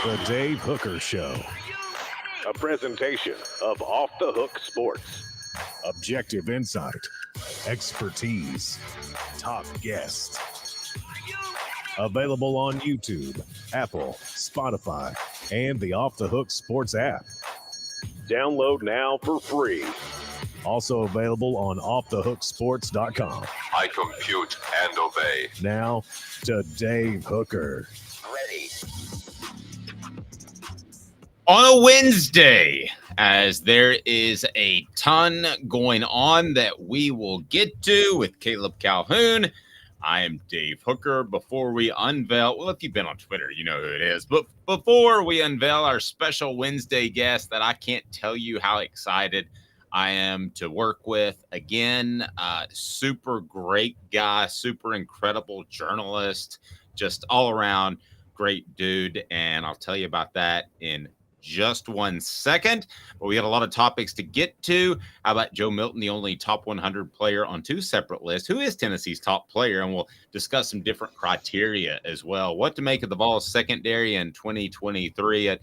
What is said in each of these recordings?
The Dave Hooker Show. A presentation of Off the Hook Sports. Objective insight, expertise, top guests. Available on YouTube, Apple, Spotify, and the Off the Hook Sports app. Download now for free. Also available on offthehooksports.com. I compute and obey. Now to Dave Hooker. Ready. On a Wednesday, as there is a ton going on that we will get to with Caleb Calhoun. I am Dave Hooker. Before we unveil, well, if you've been on Twitter, you know who it is. But before we unveil our special Wednesday guest that I can't tell you how excited I am to work with. Again, super great guy, super incredible journalist, just all around great dude. And I'll tell you about that in just 1 second. But we got a lot of topics to get to. How about Joe Milton, the only top 100 player on two separate lists? Who is Tennessee's top player? And we'll discuss some different criteria as well. What to make of the Vols secondary in 2023? At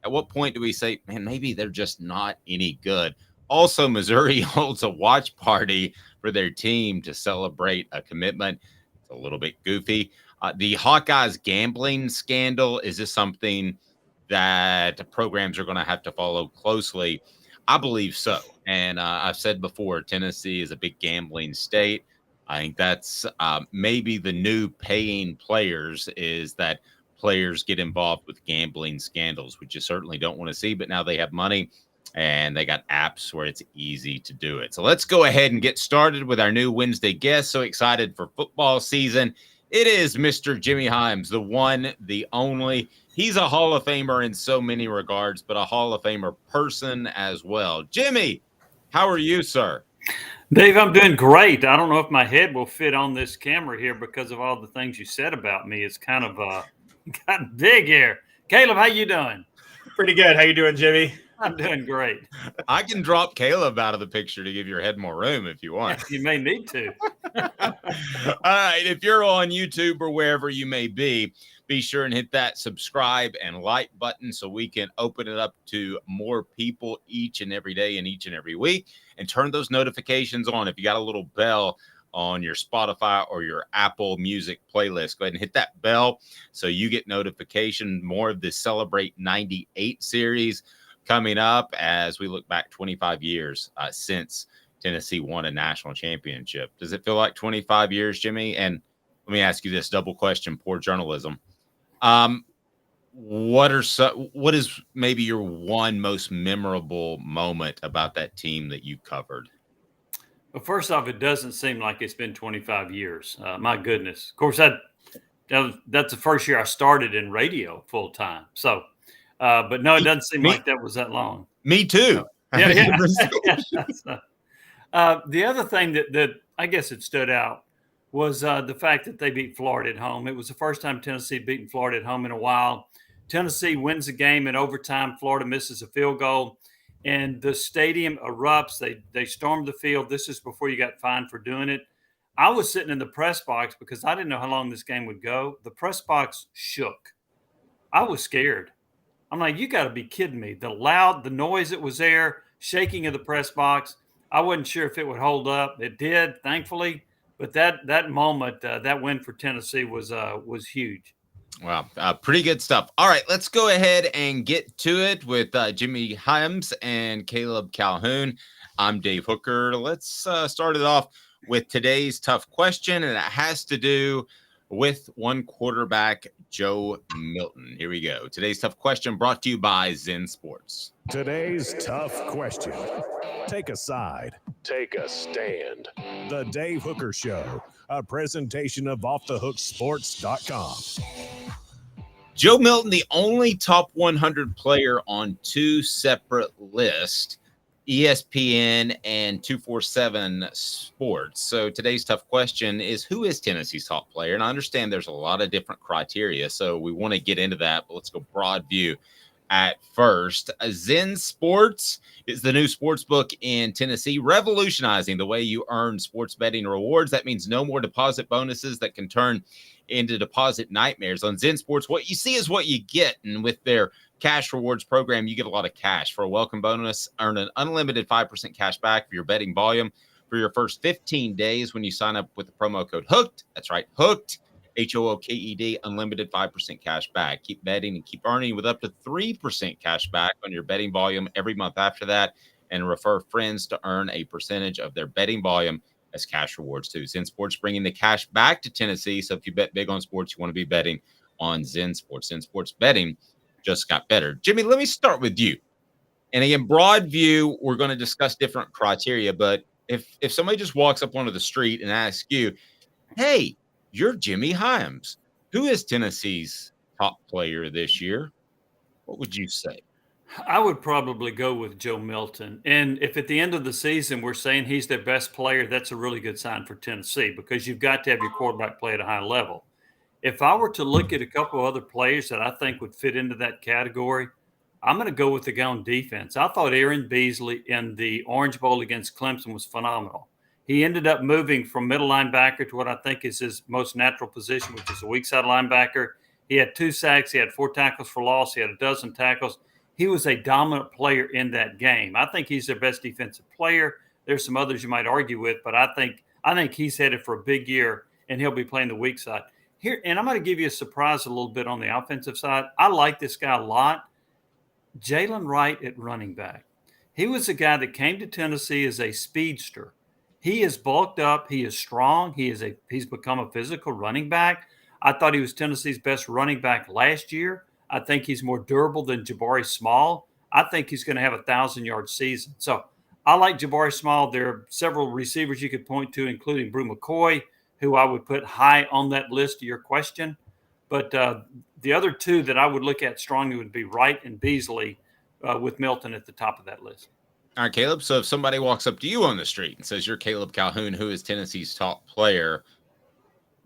what point do we say, man, maybe they're just not any good? Also, Missouri holds a watch party for their team to celebrate a commitment. It's a little bit goofy. The Hawkeyes gambling scandal, is this something that programs are going to have to follow closely? I believe so. And I've said before, Tennessee is a big gambling state. I think that's maybe the new paying players, is that players get involved with gambling scandals, which you certainly don't want to see. But now they have money and they got apps where it's easy to do it. So let's go ahead and get started with our new Wednesday guest. So excited for football season. It is Mr. Jimmy Hyams, the one, the only. He's a Hall of Famer in so many regards, but a Hall of Famer person as well. Jimmy, how are you, sir? Dave, I'm doing great. I don't know if my head will fit on this camera here because of all the things you said about me. It's kind of gotten big here. Caleb, how you doing? Pretty good. How you doing, Jimmy? I'm doing great. I can drop Caleb out of the picture to give your head more room if you want. You may need to. All right. If you're on YouTube or wherever you may be sure and hit that subscribe and like button so we can open it up to more people each and every day and each and every week. And turn those notifications on. If you got a little bell on your Spotify or your Apple Music playlist, go ahead and hit that bell so you get notification. More of this Celebrate 98 series coming up as we look back 25 years since Tennessee won a national championship. Does it feel like 25 years, Jimmy? And let me ask you this double question, poor journalism. What is maybe your one most memorable moment about that team that you covered? Well, first off, it doesn't seem like it's been 25 years. My goodness. Of course, that's the first year I started in radio full time. So, but no, it doesn't seem like that was that long. Me too. Yeah. The other thing that I guess it stood out was the fact that they beat Florida at home. It was the first time Tennessee beaten Florida at home in a while. Tennessee wins the game in overtime. Florida misses a field goal, and the stadium erupts. They storm the field. This is before you got fined for doing it. I was sitting in the press box because I didn't know how long this game would go. The press box shook. I was scared. I'm like, you got to be kidding me. The noise that was there, shaking of the press box, I wasn't sure if it would hold up. It did, thankfully. But that moment, that win for Tennessee was huge. Wow, pretty good stuff. All right, let's go ahead and get to it with Jimmy Hyams and Caleb Calhoun. I'm Dave Hooker. Let's start it off with today's tough question, and it has to do with one quarterback, Joe Milton. Here we go. Today's tough question brought to you by Zen Sports. Today's tough question. Take a side. Take a stand. The Dave Hooker Show, a presentation of offthehooksports.com. Joe Milton, the only top 100 player on two separate lists, ESPN and 247 Sports. So today's tough question is, who is Tennessee's top player? And I understand there's a lot of different criteria, so we want to get into that, but let's go broad view. at first. Zen Sports is the new sports book in Tennessee, revolutionizing the way you earn sports betting rewards. That means no more deposit bonuses that can turn into deposit nightmares. On Zen Sports, what you see is what you get. And with their cash rewards program, you get a lot of cash. For a welcome bonus, earn an unlimited 5% cash back for your betting volume for your first 15 days when you sign up with the promo code HOOKED. That's right, HOOKED. HOOKED, unlimited 5% cash back. Keep betting and keep earning with up to 3% cash back on your betting volume every month after that. And refer friends to earn a percentage of their betting volume as cash rewards too. Zen Sports bringing the cash back to Tennessee. So if you bet big on sports, you want to be betting on Zen Sports. Zen Sports betting just got better. Jimmy, let me start with you. And again, broad view, we're going to discuss different criteria. But if somebody just walks up onto the street and asks you, hey, you're Jimmy Hyams, who is Tennessee's top player this year, what would you say? I would probably go with Joe Milton. And if at the end of the season we're saying he's their best player, that's a really good sign for Tennessee because you've got to have your quarterback play at a high level. If I were to look at a couple of other players that I think would fit into that category, I'm going to go with the guy on defense. I thought Aaron Beasley in the Orange Bowl against Clemson was phenomenal. He ended up moving from middle linebacker to what I think is his most natural position, which is a weak side linebacker. He had 2 sacks. He had 4 tackles for loss. He had a dozen tackles. He was a dominant player in that game. I think he's their best defensive player. There's some others you might argue with, but I think he's headed for a big year, and he'll be playing the weak side. Here, and I'm going to give you a surprise a little bit on the offensive side. I like this guy a lot. Jalen Wright at running back. He was a guy that came to Tennessee as a speedster. He is bulked up. He is strong. He's become a physical running back. I thought he was Tennessee's best running back last year. I think he's more durable than Jabari Small. I think he's going to have a 1,000-yard season. So I like Jabari Small. There are several receivers you could point to, including Brew McCoy, who I would put high on that list to your question. But the other two that I would look at strongly would be Wright and Beasley, with Milton at the top of that list. All right, Caleb. So if somebody walks up to you on the street and says, you're Caleb Calhoun, who is Tennessee's top player,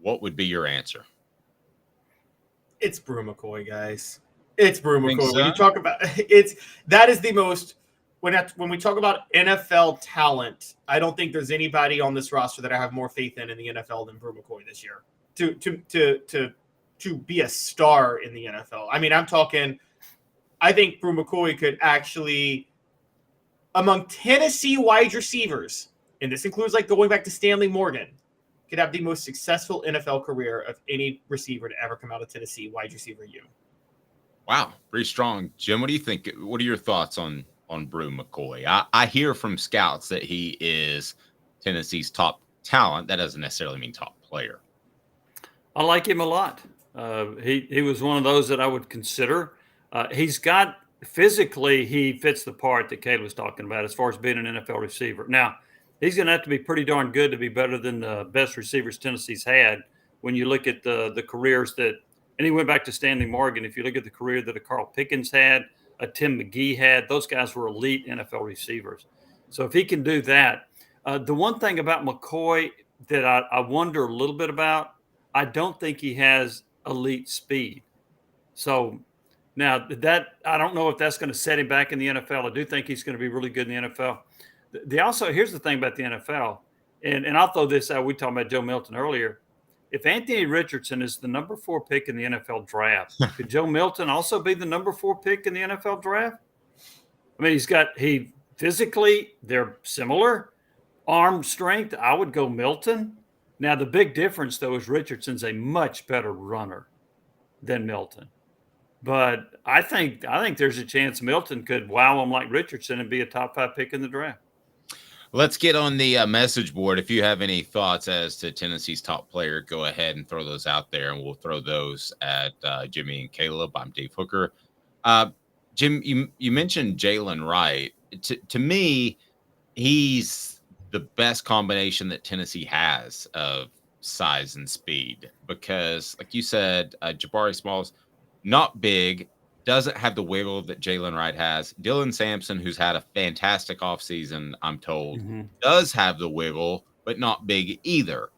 what would be your answer? It's Brew McCoy, guys. It's Brew Think McCoy. so? When you talk about that is the most when we talk about NFL talent, I don't think there's anybody on this roster that I have more faith in the NFL than Brew McCoy this year. To be a star in the NFL. I mean, I think Brew McCoy could actually, among Tennessee wide receivers, and this includes like going back to Stanley Morgan, could have the most successful NFL career of any receiver to ever come out of Tennessee, wide receiver U. Wow, pretty strong. Jim, what do you think? What are your thoughts on Brew McCoy? I hear from scouts that he is Tennessee's top talent. That doesn't necessarily mean top player. I like him a lot. He was one of those that I would consider. He's got physically, he fits the part that Caleb was talking about as far as being an NFL receiver. Now, he's going to have to be pretty darn good to be better than the best receivers Tennessee's had. When you look at the careers that, and he went back to Stanley Morgan. If you look at the career that a Carl Pickens had, a Tim McGee had, those guys were elite NFL receivers. So if he can do that, the one thing about McCoy that I wonder a little bit about, I don't think he has elite speed. So now that I don't know if that's going to set him back in the NFL. I do think he's going to be really good in the NFL. Here's the thing about the NFL, and I'll throw this out. We talked about Joe Milton earlier. If Anthony Richardson is the number 4 pick in the NFL draft, could Joe Milton also be the number 4 pick in the NFL draft? I mean, he physically, they're similar. Arm strength, I would go Milton. Now, the big difference, though, is Richardson's a much better runner than Milton. But I think there's a chance Milton could wow him like Richardson and be a top 5 pick in the draft. Let's get on the message board. If you have any thoughts as to Tennessee's top player, go ahead and throw those out there, and we'll throw those at Jimmy and Caleb. I'm Dave Hooker. Jim, you mentioned Jalen Wright. To me, he's the best combination that Tennessee has of size and speed because, like you said, Jabari Small's not big, doesn't have the wiggle that Jalen Wright has. Dylan Sampson, who's had a fantastic offseason, I'm told, does have the wiggle, but not big either.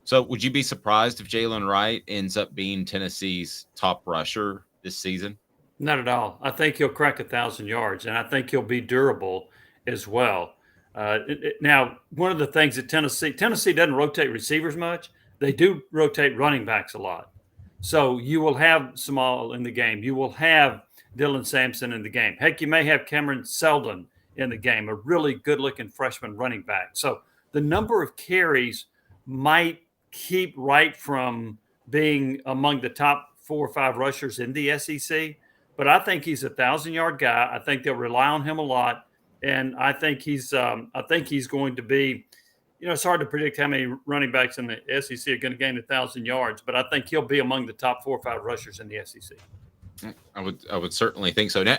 So would you be surprised if Jalen Wright ends up being Tennessee's top rusher this season? Not at all. I think he'll crack 1,000 yards, and I think he'll be durable as well. Now, one of the things that Tennessee doesn't rotate receivers much. They do rotate running backs a lot. So you will have Small in the game. You will have Dylan Sampson in the game. Heck, you may have Cameron Seldon in the game, a really good-looking freshman running back. So the number of carries might keep Wright from being among the top 4 or 5 rushers in the SEC. But I think he's a 1,000-yard guy. I think they'll rely on him a lot, and I think he's going to be. It's hard to predict how many running backs in the SEC are going to gain 1,000 yards, but I think he'll be among the top 4 or 5 rushers in the SEC. I would certainly think so. Now,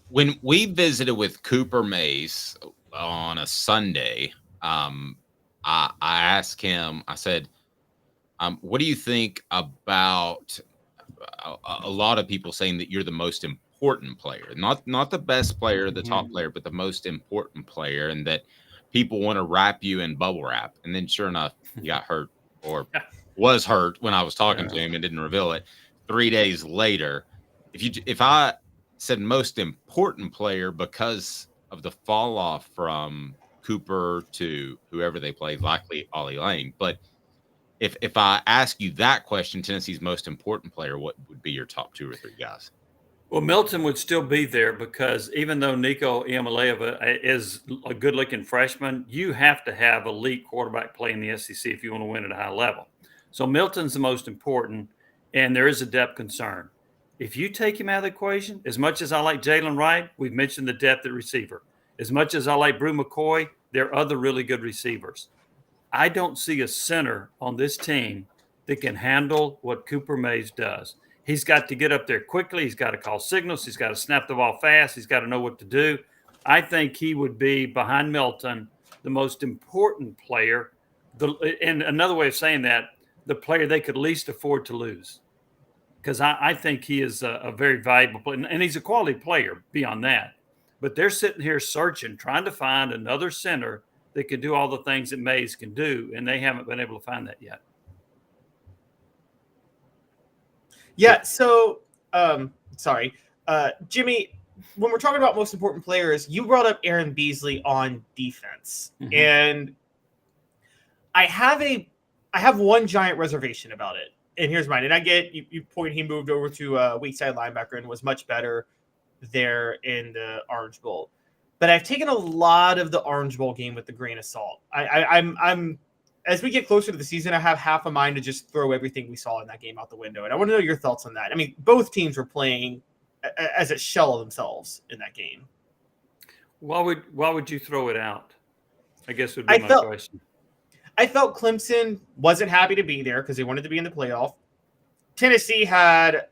when we visited with Cooper Mays on a Sunday, I asked him. I said, "What do you think about?" A lot of people saying that you're the most important player, not the best player, the top player, but the most important player, and that people want to wrap you in bubble wrap. And then sure enough, you got hurt or was hurt when I was talking to him and didn't reveal it. 3 days later, if I said most important player because of the fall off from Cooper to whoever they played, likely Ollie Lane, but if I ask you that question, Tennessee's most important player, what would be your top 2 or 3 guys? Well, Milton would still be there because even though Nico Iamaleava is a good-looking freshman, you have to have elite quarterback play in the SEC if you want to win at a high level. So Milton's the most important, and there is a depth concern. If you take him out of the equation, as much as I like Jalen Wright, we've mentioned the depth at receiver. As much as I like Brew McCoy, there are other really good receivers. I don't see a center on this team that can handle what Cooper Mays does. He's got to get up there quickly. He's got to call signals. He's got to snap the ball fast. He's got to know what to do. I think he would be, behind Milton, the most important player. And another way of saying that, the player they could least afford to lose. Because I think he is a very valuable player. And he's a quality player beyond that. But they're sitting here searching, trying to find another center that can do all the things that Mays can do, and they haven't been able to find that yet. Yeah, so, Jimmy, when we're talking about most important players, you brought up Aaron Beasley on defense. Mm-hmm. And I have one giant reservation about it, and here's mine. And I get you point he moved over to weak side linebacker and was much better there in the Orange Bowl. But I've taken a lot of the Orange Bowl game with a grain of salt. I'm as we get closer to the season, I have half a mind to just throw everything we saw in that game out the window. And I want to know your thoughts on that. I mean, both teams were playing as a shell of themselves in that game. Why would you throw it out? I guess would be my question. I felt Clemson wasn't happy to be there because they wanted to be in the playoff. Tennessee had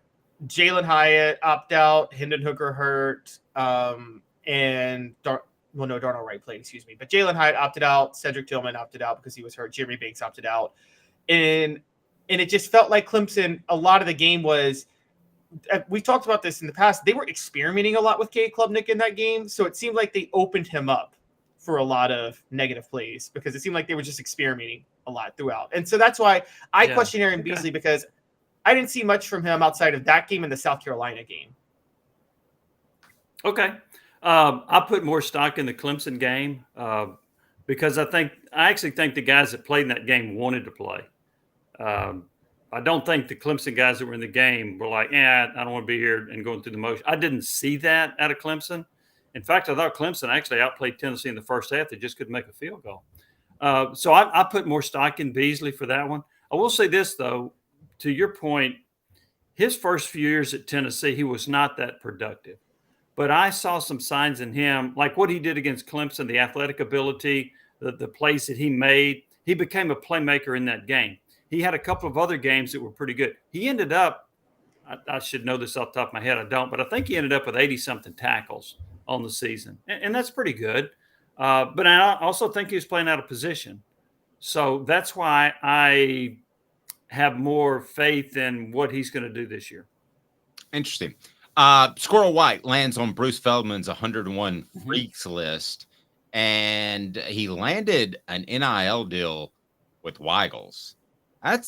Jalen Hyatt opt out, Hendon Hooker hurt, and Darnell Wright played, excuse me. But Jalen Hyatt opted out. Cedric Tillman opted out because he was hurt. Jeremy Banks opted out. And it just felt like Clemson, a lot of the game was, we talked about this in the past, they were experimenting a lot with Cade Klubnik in that game. So it seemed like they opened him up for a lot of negative plays because it seemed like they were just experimenting a lot throughout. And so that's why I question Aaron Beasley, because I didn't see much from him outside of that game and the South Carolina game. Okay. I put more stock in the Clemson game because I actually think the guys that played in that game wanted to play. I don't think the Clemson guys that were in the game were like, I don't want to be here and going through the motion. I didn't see that out of Clemson. In fact, I thought Clemson actually outplayed Tennessee in the first half. They just couldn't make a field goal. So I put more stock in Beasley for that one. I will say this, though, to your point, his first few years at Tennessee, he was not that productive. But I saw some signs in him, like what he did against Clemson, the athletic ability, the plays that he made. He became a playmaker in that game. He had a couple of other games that were pretty good. He ended up, I should know this off the top of my head, I don't, but I think he ended up with 80-something tackles on the season. And that's pretty good. But I also think he was playing out of position. So that's why I have more faith in what he's going to do this year. Interesting. Squirrel White lands on Bruce Feldman's 101 Freaks list, and he landed an NIL deal with Weigels.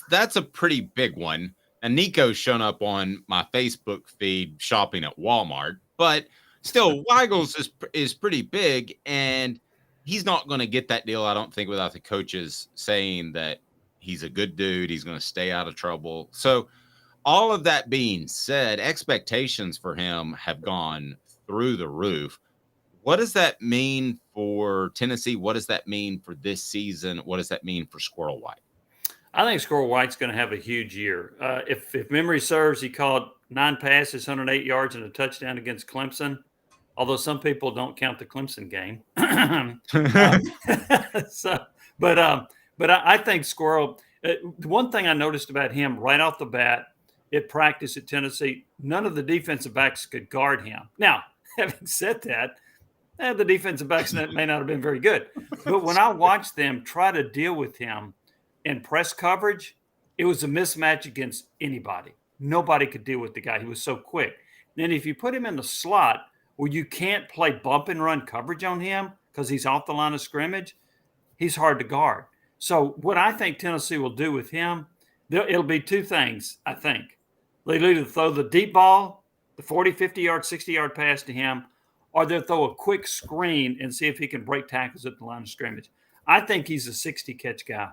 That's a pretty big one. And Nico's shown up on my Facebook feed shopping at Walmart, but still, Weigels is pretty big, and he's not going to get that deal, I don't think, without the coaches saying that he's a good dude. He's going to stay out of trouble. So all of that being said, expectations for him have gone through the roof. What does that mean for Tennessee? What does that mean for this season? What does that mean for Squirrel White? I think Squirrel White's going to have a huge year. If memory serves, he caught 9 passes, 108 yards, and a touchdown against Clemson. Although some people don't count the Clemson game. But I think Squirrel. The one thing I noticed about him right off the bat at practice at Tennessee, none of the defensive backs could guard him. Now, having said that, the defensive backs may not have been very good. But when I watched them try to deal with him in press coverage, it was a mismatch against anybody. Nobody could deal with the guy. He was so quick. Then if you put him in the slot where you can't play bump and run coverage on him because he's off the line of scrimmage, he's hard to guard. So what I think Tennessee will do with him, it'll be two things, I think. They'll either throw the deep ball, the 40, 50-yard, 60-yard pass to him, or they'll throw a quick screen and see if he can break tackles at the line of scrimmage. I think he's a 60-catch guy.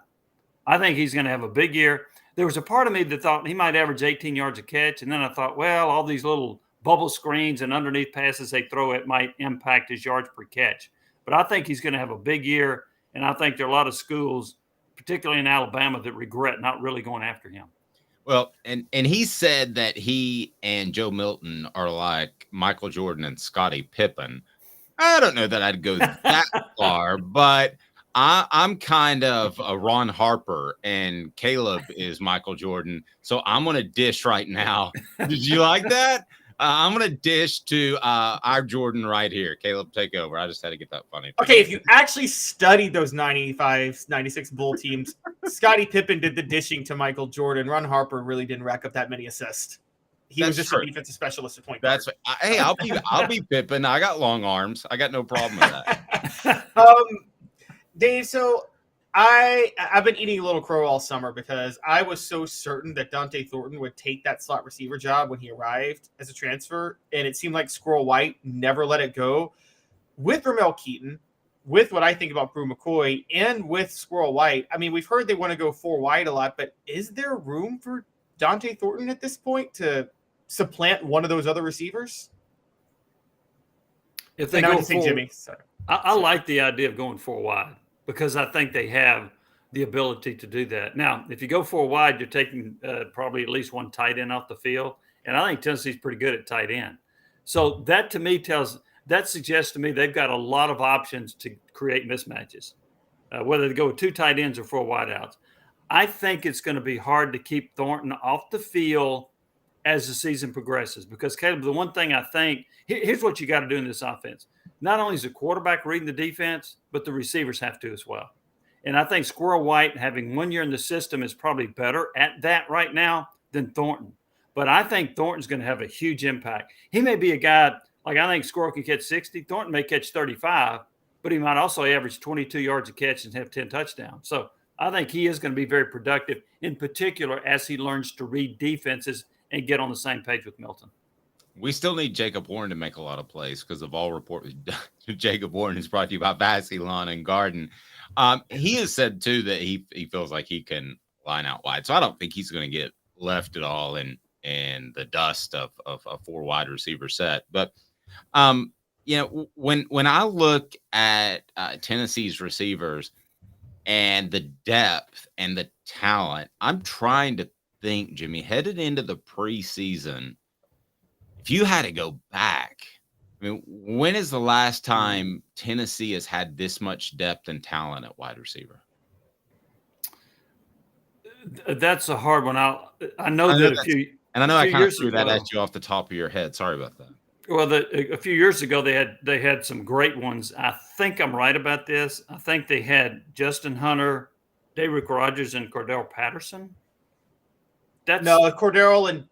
I think he's going to have a big year. There was a part of me that thought he might average 18 yards a catch, and then I thought, well, all these little bubble screens and underneath passes they throw, it might impact his yards per catch. But I think he's going to have a big year, and I think there are a lot of schools, particularly in Alabama, that regret not really going after him. Well, and he said that he and Joe Milton are like Michael Jordan and Scottie Pippen. I don't know that I'd go that far, but I'm kind of a Ron Harper, and Caleb is Michael Jordan. So I'm going to dish right now. Did you like that? I'm going to dish to our Jordan right here. Caleb, take over. I just had to get that funny. Okay, if you actually studied those 95, 96 Bull teams, Scottie Pippen did the dishing to Michael Jordan. Ron Harper really didn't rack up that many assists. He was just a defensive specialist at point guard. Hey, I'll be Pippen. I got long arms. I got no problem with that. Dave, so I've been eating a little crow all summer because I was so certain that Dante Thornton would take that slot receiver job when he arrived as a transfer, and it seemed like Squirrel White never let it go. With Ramel Keaton, with what I think about Brew McCoy, and with Squirrel White, I mean, we've heard they want to go 4 wide a lot, but is there room for Dante Thornton at this point to supplant one of those other receivers? If they go say Jimmy, sorry. I like the idea of going 4 wide because I think they have the ability to do that. Now, if you go 4 wide, you're taking probably at least one tight end off the field, and I think Tennessee's pretty good at tight end. So that to me suggests to me they've got a lot of options to create mismatches, whether they go with 2 tight ends or 4 wideouts. I think it's going to be hard to keep Thornton off the field as the season progresses because, Caleb, the one thing I think – here's what you got to do in this offense. Not only is the quarterback reading the defense, but the receivers have to as well. And I think Squirrel White, having 1 year in the system, is probably better at that right now than Thornton. But I think Thornton's going to have a huge impact. He may be a guy – like I think Squirrel can catch 60. Thornton may catch 35, but he might also average 22 yards a catch and have 10 touchdowns. So I think he is going to be very productive, in particular as he learns to read defenses and get on the same page with Milton. We still need Jacob Warren to make a lot of plays because of all reports. Jacob Warren is brought to you by Vassy Lawn and Garden. He has said, too, that he feels like he can line out wide. So I don't think he's going to get left at all in the dust of a 4 wide receiver set. But, when I look at Tennessee's receivers and the depth and the talent, I'm trying to think, Jimmy, headed into the preseason, if you had to go back, I mean, when is the last time Tennessee has had this much depth and talent at wide receiver? That's a hard one. I know that I kind of threw that at you off the top of your head. Sorry about that. Well, a few years ago, they had some great ones. I think I'm right about this. I think they had Justin Hunter, Derrick Rogers, and Cordell Patterson. Cordell and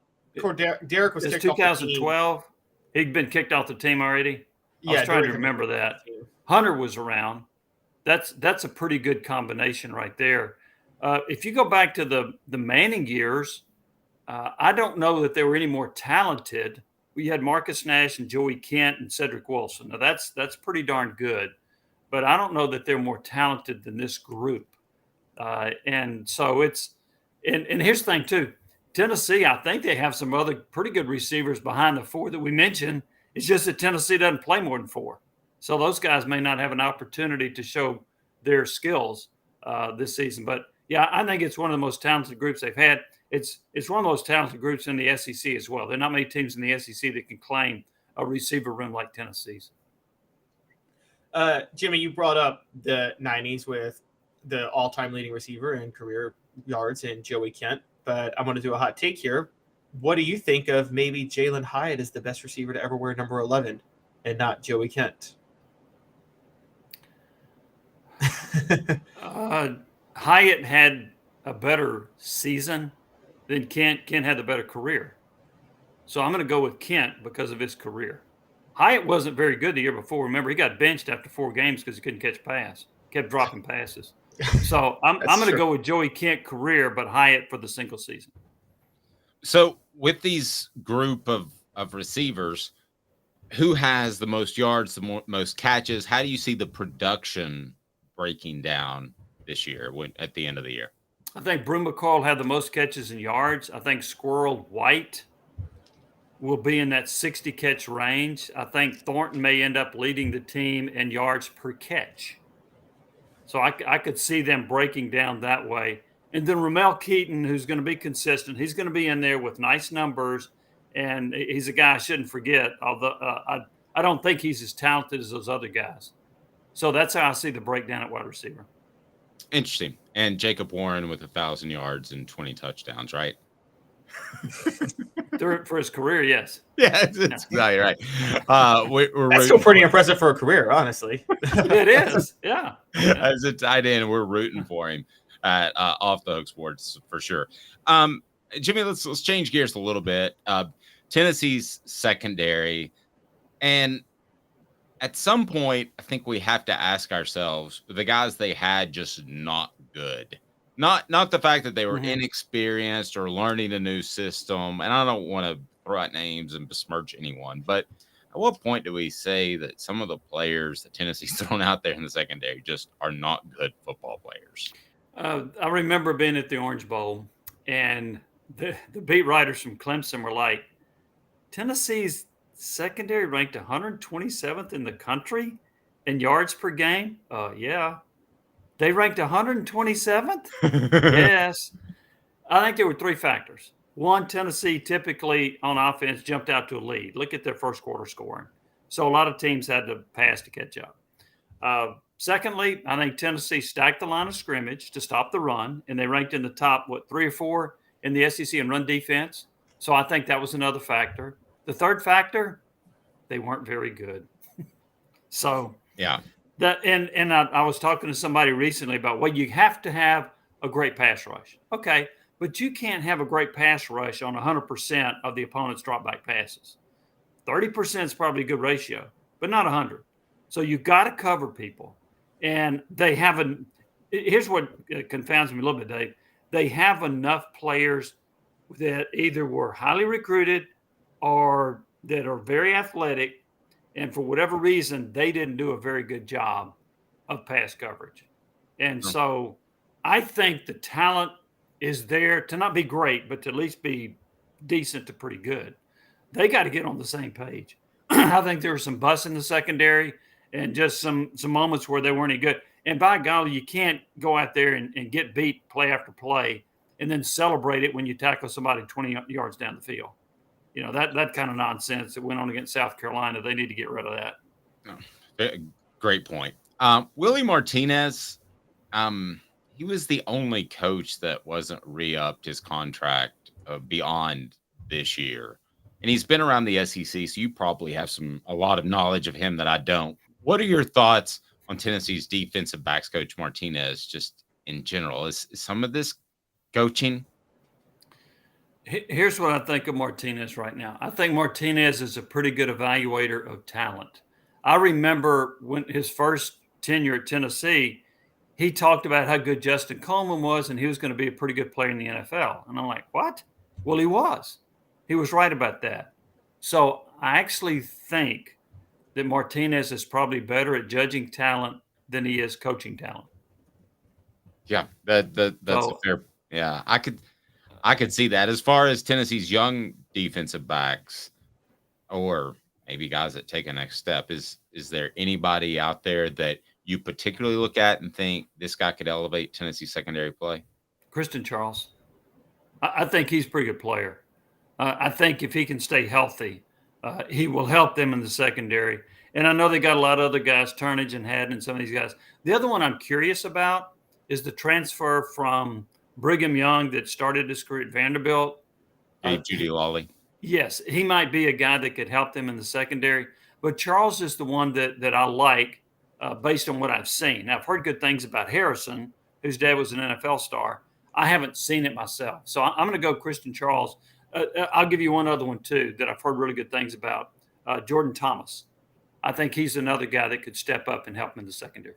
Derrick was kicked 2012. Off He'd been kicked off the team already. I was trying Derrick to remember that. Hunter was around. That's a pretty good combination right there. If you go back to the Manning years, I don't know that they were any more talented. We had Marcus Nash and Joey Kent and Cedric Wilson. Now that's pretty darn good, but I don't know that they're more talented than this group. And so and here's the thing too. Tennessee, I think they have some other pretty good receivers behind the four that we mentioned. It's just that Tennessee doesn't play more than four. So those guys may not have an opportunity to show their skills this season. But yeah, I think it's one of the most talented groups they've had. It's one of the most talented groups in the SEC as well. There are not many teams in the SEC that can claim a receiver room like Tennessee's. Jimmy, you brought up the 90s with the all-time leading receiver in career yards in Joey Kent, but I'm going to do a hot take here. What do you think of maybe Jalen Hyatt as the best receiver to ever wear number 11 and not Joey Kent? Hyatt had a better season than Kent. Kent had the better career. So I'm going to go with Kent because of his career. Hyatt wasn't very good the year before. Remember, he got benched after 4 games because he couldn't catch pass. Kept dropping passes. So I'm going to go with Joey Kent career, but Hyatt for the single season. So with these group of receivers, who has the most yards, the most catches? How do you see the production breaking down this year at the end of the year? I think Brew McCall had the most catches and yards. I think Squirrel White will be in that 60 catch range. I think Thornton may end up leading the team in yards per catch. So I could see them breaking down that way. And then Ramel Keaton, who's going to be consistent, he's going to be in there with nice numbers. And he's a guy I shouldn't forget, although I don't think he's as talented as those other guys. So that's how I see the breakdown at wide receiver. Interesting. And Jacob Warren with 1,000 yards and 20 touchdowns, right? For his career, yes. Yeah, that's exactly right. That's still pretty impressive for a career, honestly. It is, yeah. As a tight end, we're rooting for him at Off the Hook Sports for sure. Jimmy, let's change gears a little bit. Tennessee's secondary, and at some point, I think we have to ask ourselves: the guys they had just not good. Not the fact that they were inexperienced or learning a new system. And I don't want to throw out names and besmirch anyone, but at what point do we say that some of the players that Tennessee's thrown out there in the secondary just are not good football players? I remember being at the Orange Bowl, and the beat writers from Clemson were like, Tennessee's secondary ranked 127th in the country in yards per game? Yeah. They ranked 127th? Yes. I think there were 3 factors. One, Tennessee typically on offense jumped out to a lead. Look at their first quarter scoring. So a lot of teams had to pass to catch up. Secondly, I think Tennessee stacked the line of scrimmage to stop the run, and they ranked in the top, 3 or 4 in the SEC in run defense. So I think that was another factor. The third factor, they weren't very good. So yeah. And I was talking to somebody recently about, well, you have to have a great pass rush. Okay, but you can't have a great pass rush on 100% of the opponent's drop back passes. 30% is probably a good ratio, but not 100. So you've got to cover people. And they haven't – here's what confounds me a little bit, Dave. They have enough players that either were highly recruited or that are very athletic, and for whatever reason, they didn't do a very good job of pass coverage. And so I think the talent is there to not be great, but to at least be decent to pretty good. They got to get on the same page. I think there were some busts in the secondary and just some moments where they weren't any good. And by golly, you can't go out there and get beat play after play and then celebrate it when you tackle somebody 20 yards down the field. You know, that kind of nonsense that went on against South Carolina, they need to get rid of that. Oh, great point. Willie Martinez, he was the only coach that wasn't re-upped his contract beyond this year. And he's been around the SEC, so you probably have a lot of knowledge of him that I don't. What are your thoughts on Tennessee's defensive backs coach Martinez, just in general? Is some of this coaching? Here's what I think of Martinez right now. I think Martinez is a pretty good evaluator of talent. I remember when his first tenure at Tennessee, he talked about how good Justin Coleman was and he was going to be a pretty good player in the NFL. And I'm like, what? Well, he was. He was right about that. So I actually think that Martinez is probably better at judging talent than he is coaching talent. Yeah, that's a fair. Yeah, I could see that. As far as Tennessee's young defensive backs, or maybe guys that take a next step, is there anybody out there that you particularly look at and think this guy could elevate Tennessee secondary play? Kristen Charles. I think he's a pretty good player. I think if he can stay healthy, he will help them in the secondary. And I know they got a lot of other guys, Turnage and Haddon and some of these guys. The other one I'm curious about is the transfer from Brigham Young that started his career at Vanderbilt. Judy Lawley. Yes, he might be a guy that could help them in the secondary. But Charles is the one that I like based on what I've seen. Now, I've heard good things about Harrison, whose dad was an NFL star. I haven't seen it myself. So I'm going to go Kristen Charles. I'll give you one other one, too, that I've heard really good things about. Jordan Thomas. I think he's another guy that could step up and help him in the secondary.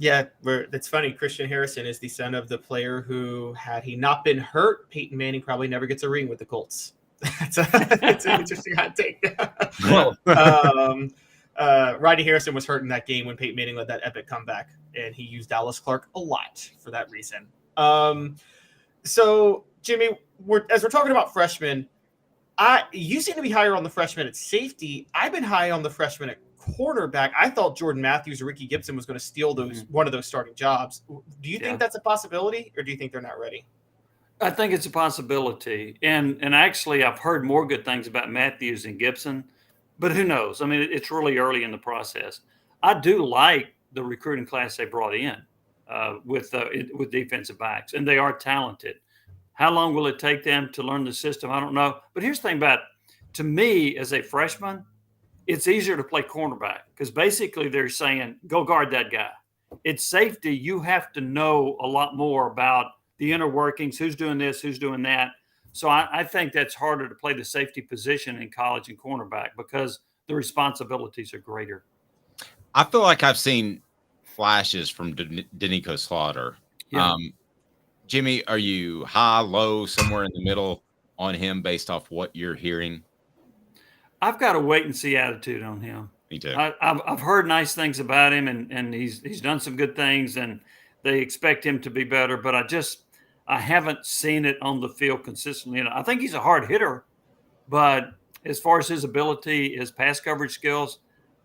Yeah, it's funny. Christian Harrison is the son of the player who, had he not been hurt, Peyton Manning probably never gets a ring with the Colts. It's an interesting hot take. Rodney Harrison was hurt in that game when Peyton Manning led that epic comeback, and he used Dallas Clark a lot for that reason. So, Jimmy, as we're talking about freshmen, you seem to be higher on the freshman at safety. I've been high on the freshman at cornerback. I thought Jordan Matthews or Ricky Gibson was going to steal one of those starting jobs. Do you think that's a possibility, or do you think they're not ready? I think it's a possibility. And actually, I've heard more good things about Matthews and Gibson, but who knows? I mean, it's really early in the process. I do like the recruiting class they brought in with defensive backs, and they are talented. How long will it take them to learn the system? I don't know. But here's the thing about, to me, as a freshman, it's easier to play cornerback because basically they're saying, go guard that guy. It's safety. You have to know a lot more about the inner workings, who's doing this, who's doing that. So I think that's harder to play the safety position in college and cornerback because the responsibilities are greater. I feel like I've seen flashes from Danico Slaughter. Yeah. Jimmy, are you high, low, somewhere in the middle on him based off what you're hearing? I've got a wait and see attitude on him. Me too. I've heard nice things about him, and he's done some good things, and they expect him to be better. But I haven't seen it on the field consistently. I think he's a hard hitter, but as far as his ability, his pass coverage skills,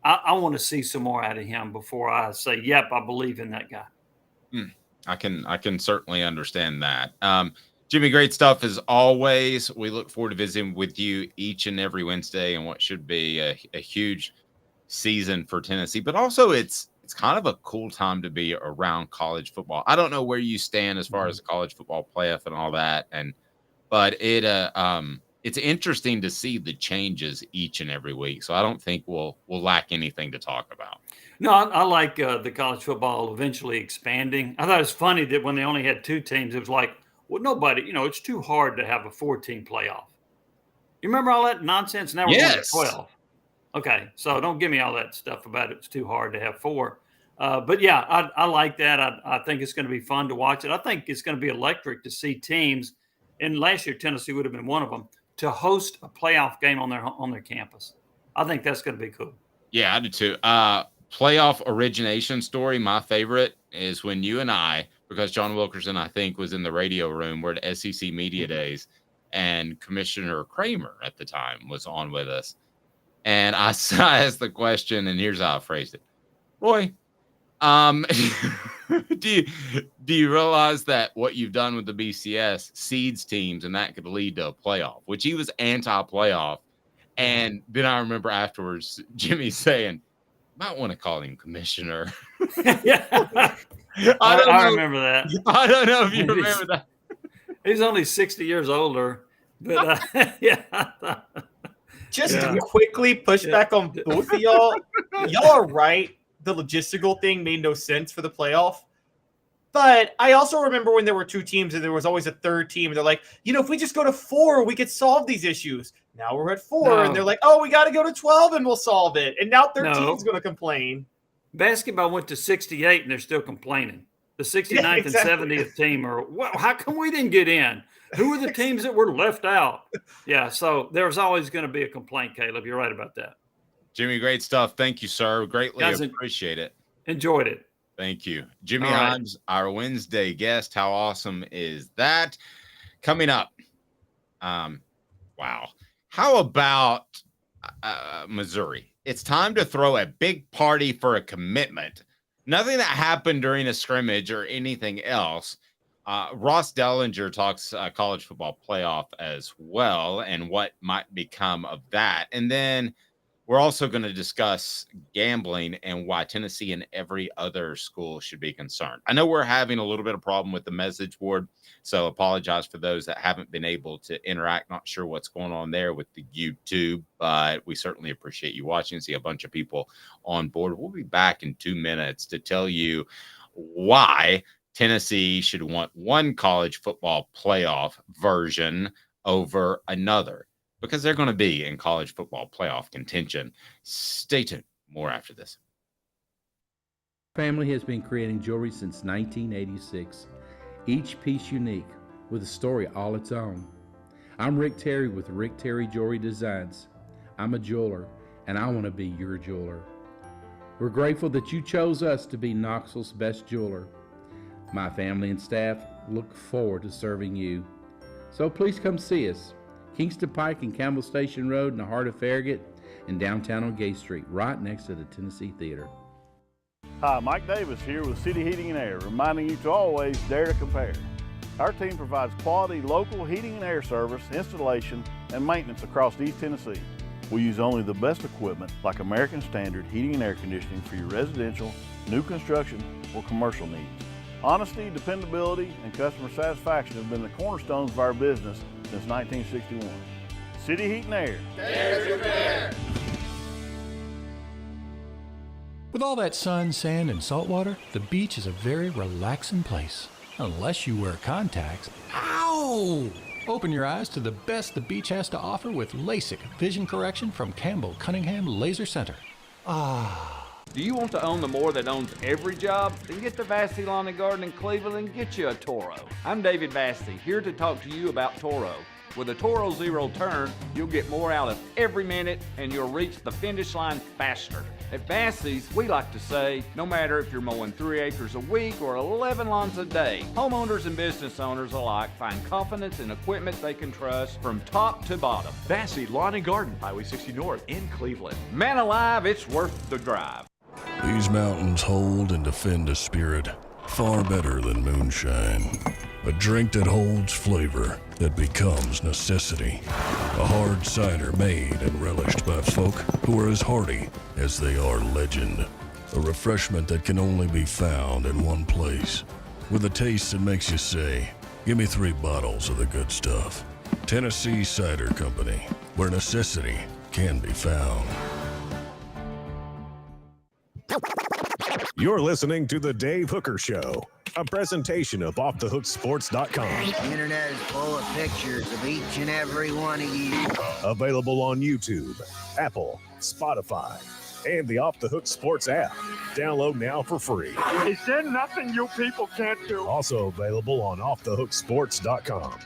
I want to see some more out of him before I say, yep, I believe in that guy. I can certainly understand that. Jimmy, great stuff as always. We look forward to visiting with you each and every Wednesday and what should be a huge season for Tennessee, but also it's kind of a cool time to be around college football. I don't know where you stand as far as the college football playoff and all that, but it's interesting to see the changes each and every week. So I don't think we'll lack anything to talk about. No, I like the college football eventually expanding. I thought it was funny that when they only had 2 teams, it was like, well, nobody, it's too hard to have a 4-team playoff. You remember all that nonsense? Now we're going to 12. Okay, so don't give me all that stuff about it's too hard to have 4. But yeah, I like that. I think it's going to be fun to watch it. I think it's going to be electric to see teams, and last year Tennessee would have been one of them, to host a playoff game on their campus. I think that's going to be cool. Yeah, I do too. Playoff origination story, my favorite, is when you and I, because John Wilkerson, I think, was in the radio room, we're at SEC Media Days, and Commissioner Kramer at the time was on with us. And I asked the question, and here's how I phrased it. Roy, do you realize that what you've done with the BCS seeds teams, and that could lead to a playoff, which he was anti-playoff. And then I remember afterwards, Jimmy saying, might want to call him commissioner. Yeah. I remember that. I don't know if you remember that. He's only 60 years older, but yeah. Just to quickly push back on both of y'all. Y'all are right. The logistical thing made no sense for the playoff. But I also remember when there were 2 teams and there was always a 3rd team. And they're like, if we just go to 4, we could solve these issues. Now we're at 4, and they're like, oh, we got to go to 12 and we'll solve it. And now 13 is going to complain. Basketball went to 68 and they're still complaining. The 69th exactly. and 70th team are, well, how come we didn't get in? Who are the teams that were left out? Yeah, so there's always going to be a complaint, Caleb. You're right about that. Jimmy, great stuff. Thank you, sir. Greatly Guys, appreciate it. Enjoyed it. Thank you. Jimmy All right. Himes, our Wednesday guest. How awesome is that? Coming up. Wow. How about Missouri? It's time to throw a big party for a commitment. Nothing that happened during a scrimmage or anything else. Ross Dellinger talks college football playoff as well and what might become of that. And then we're also going to discuss gambling and why Tennessee and every other school should be concerned. I know we're having a little bit of problem with the message board, so apologize for those that haven't been able to interact. Not sure what's going on there with the YouTube, but we certainly appreciate you watching. See a bunch of people on board. We'll be back in 2 minutes to tell you why Tennessee should want one college football playoff version over another, because they're going to be in college football playoff contention. Stay tuned. More after this. Family has been creating jewelry since 1986, each piece unique with a story all its own. I'm Rick Terry with Rick Terry Jewelry Designs. I'm a jeweler, and I want to be your jeweler. We're grateful that you chose us to be Knoxville's best jeweler. My family and staff look forward to serving you. So please come see us. Kingston Pike and Campbell Station Road in the heart of Farragut, and downtown on Gay Street, right next to the Tennessee Theater. Hi, Mike Davis here with City Heating and Air, reminding you to always dare to compare. Our team provides quality local heating and air service, installation, and maintenance across East Tennessee. We use only the best equipment like American Standard heating and air conditioning for your residential, new construction, or commercial needs. Honesty, dependability, and customer satisfaction have been the cornerstones of our business since 1961. City Heat and Air. Dare to compare. With all that sun, sand, and salt water, the beach is a very relaxing place. Unless you wear contacts. Ow! Open your eyes to the best the beach has to offer with LASIK vision correction from Campbell Cunningham Laser Center. Ah. Do you want to own the more that owns every job? Then get to Vassy Lawn and Garden in Cleveland and get you a Toro. I'm David Vassy, here to talk to you about Toro. With a Toro Zero Turn, you'll get more out of every minute and you'll reach the finish line faster. At Vassy's, we like to say, no matter if you're mowing 3 acres a week or 11 lawns a day, homeowners and business owners alike find confidence in equipment they can trust from top to bottom. Vassy Lawn and Garden, Highway 60 North in Cleveland. Man alive, it's worth the drive. These mountains hold and defend a spirit far better than moonshine. A drink that holds flavor that becomes necessity. A hard cider made and relished by folk who are as hearty as they are legend. A refreshment that can only be found in one place. With a taste that makes you say, give me 3 bottles of the good stuff. Tennessee Cider Company, where necessity can be found. You're listening to The Dave Hooker Show, a presentation of OffTheHookSports.com. The internet is full of pictures of each and every one of you. Available on YouTube, Apple, Spotify, and the Off the Hook Sports app. Download now for free. Is there nothing you people can't do? Also available on OffTheHookSports.com.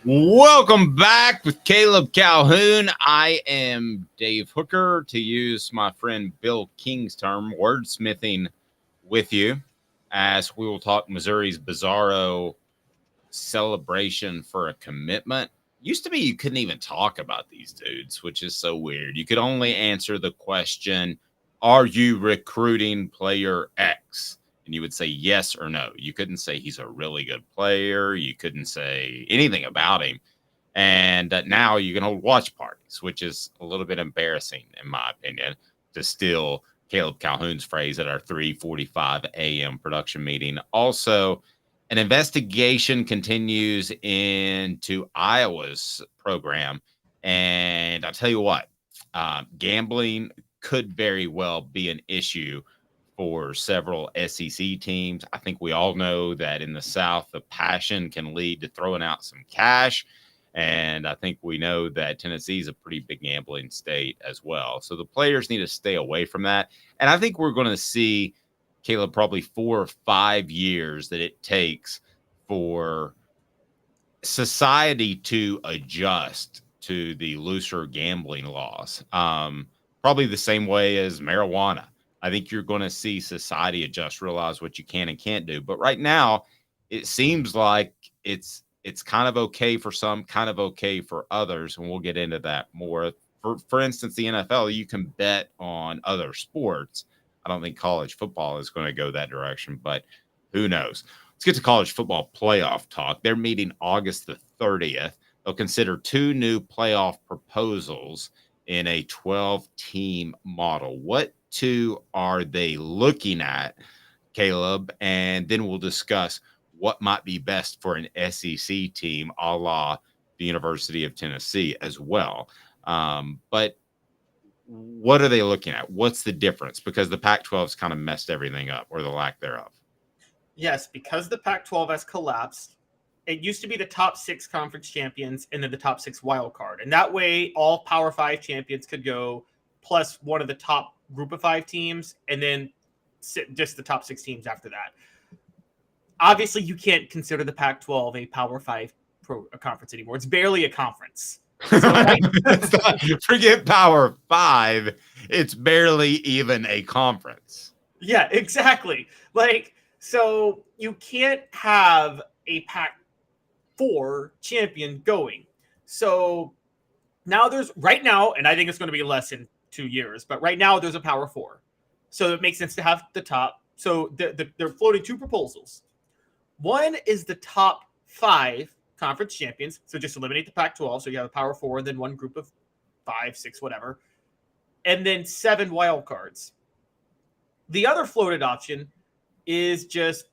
Welcome back with Caleb Calhoun. I am Dave Hooker, to use my friend Bill King's term, wordsmithing with you as we will talk Missouri's bizarro celebration for a commitment. Used to be you couldn't even talk about these dudes, which is so weird. You could only answer the question, are you recruiting player X? And you would say yes or no. You couldn't say he's a really good player. You couldn't say anything about him. And now you can hold watch parties, which is a little bit embarrassing, in my opinion, to steal Caleb Calhoun's phrase at our 3:45 a.m. production meeting. Also, an investigation continues into Iowa's program. And I'll tell you what, gambling could very well be an issue for several SEC teams. I think we all know that in the South, the passion can lead to throwing out some cash. And I think we know that Tennessee is a pretty big gambling state as well. So the players need to stay away from that. And I think we're going to see, Caleb, probably 4 or 5 years that it takes for society to adjust to the looser gambling laws. Probably the same way as marijuana. I think you're going to see society adjust, realize what you can and can't do. But right now, it seems like it's kind of okay for some, kind of okay for others, and we'll get into that more. For instance, the NFL, you can bet on other sports. I don't think college football is going to go that direction, but who knows? Let's get to college football playoff talk. They're meeting August the 30th. They'll consider 2 new playoff proposals in a 12-team model. What 2 are they looking at, Caleb? And then we'll discuss what might be best for an SEC team, a la the University of Tennessee as well. But what are they looking at? What's the difference? Because the Pac-12's kind of messed everything up, or the lack thereof. Yes, because the Pac-12 has collapsed. It used to be the top 6 conference champions and then the top 6 wild card. And that way, all Power 5 champions could go, plus one of the top group of 5 teams, and then just the top 6 teams after that. Obviously, you can't consider the Pac-12 a Power 5 conference anymore. It's barely a conference. So Forget Power 5. It's barely even a conference. Yeah, exactly. So you can't have a Pac-4 champion going. So now right now, and I think it's going to be less in 2 years, but right now there's a Power 4. So it makes sense to have the top. So they're floating 2 proposals. One is the top 5 conference champions. So just eliminate the Pac-12. So you have a Power 4 and then one group of 5, 6, whatever. And then 7 wild cards. The other floated option is just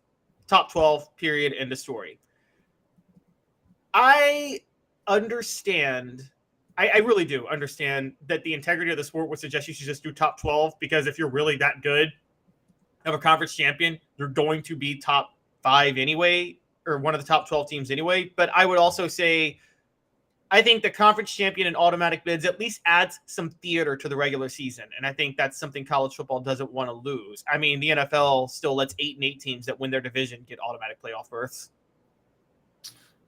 top 12, period, end of story. I understand. I really do understand that the integrity of the sport would suggest you should just do top 12, because if you're really that good of a conference champion, you're going to be top 5 anyway, or one of the top 12 teams anyway. But I would also say, I think the conference champion and automatic bids at least adds some theater to the regular season. And I think that's something college football doesn't want to lose. I mean, the NFL still lets 8 and 8 teams that win their division get automatic playoff berths.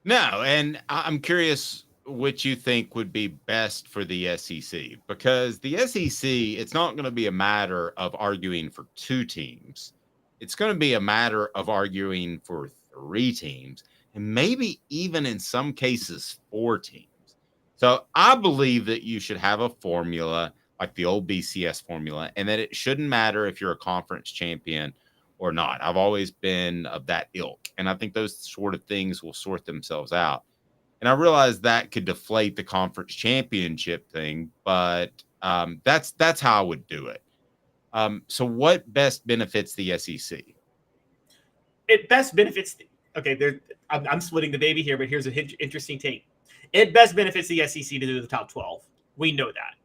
No, and I'm curious what you think would be best for the SEC, because the SEC, it's not going to be a matter of arguing for 2 teams. It's going to be a matter of arguing for 3 teams, and maybe even in some cases 4 teams. So I believe that you should have a formula like the old BCS formula, and that it shouldn't matter if you're a conference champion or not. I've always been of that ilk, and I think those sort of things will sort themselves out. And I realize that could deflate the conference championship thing, but that's how I would do it. So what best benefits the SEC? It best benefits I'm splitting the baby here, but here's an interesting take. It best benefits the SEC to do the top 12. We know that.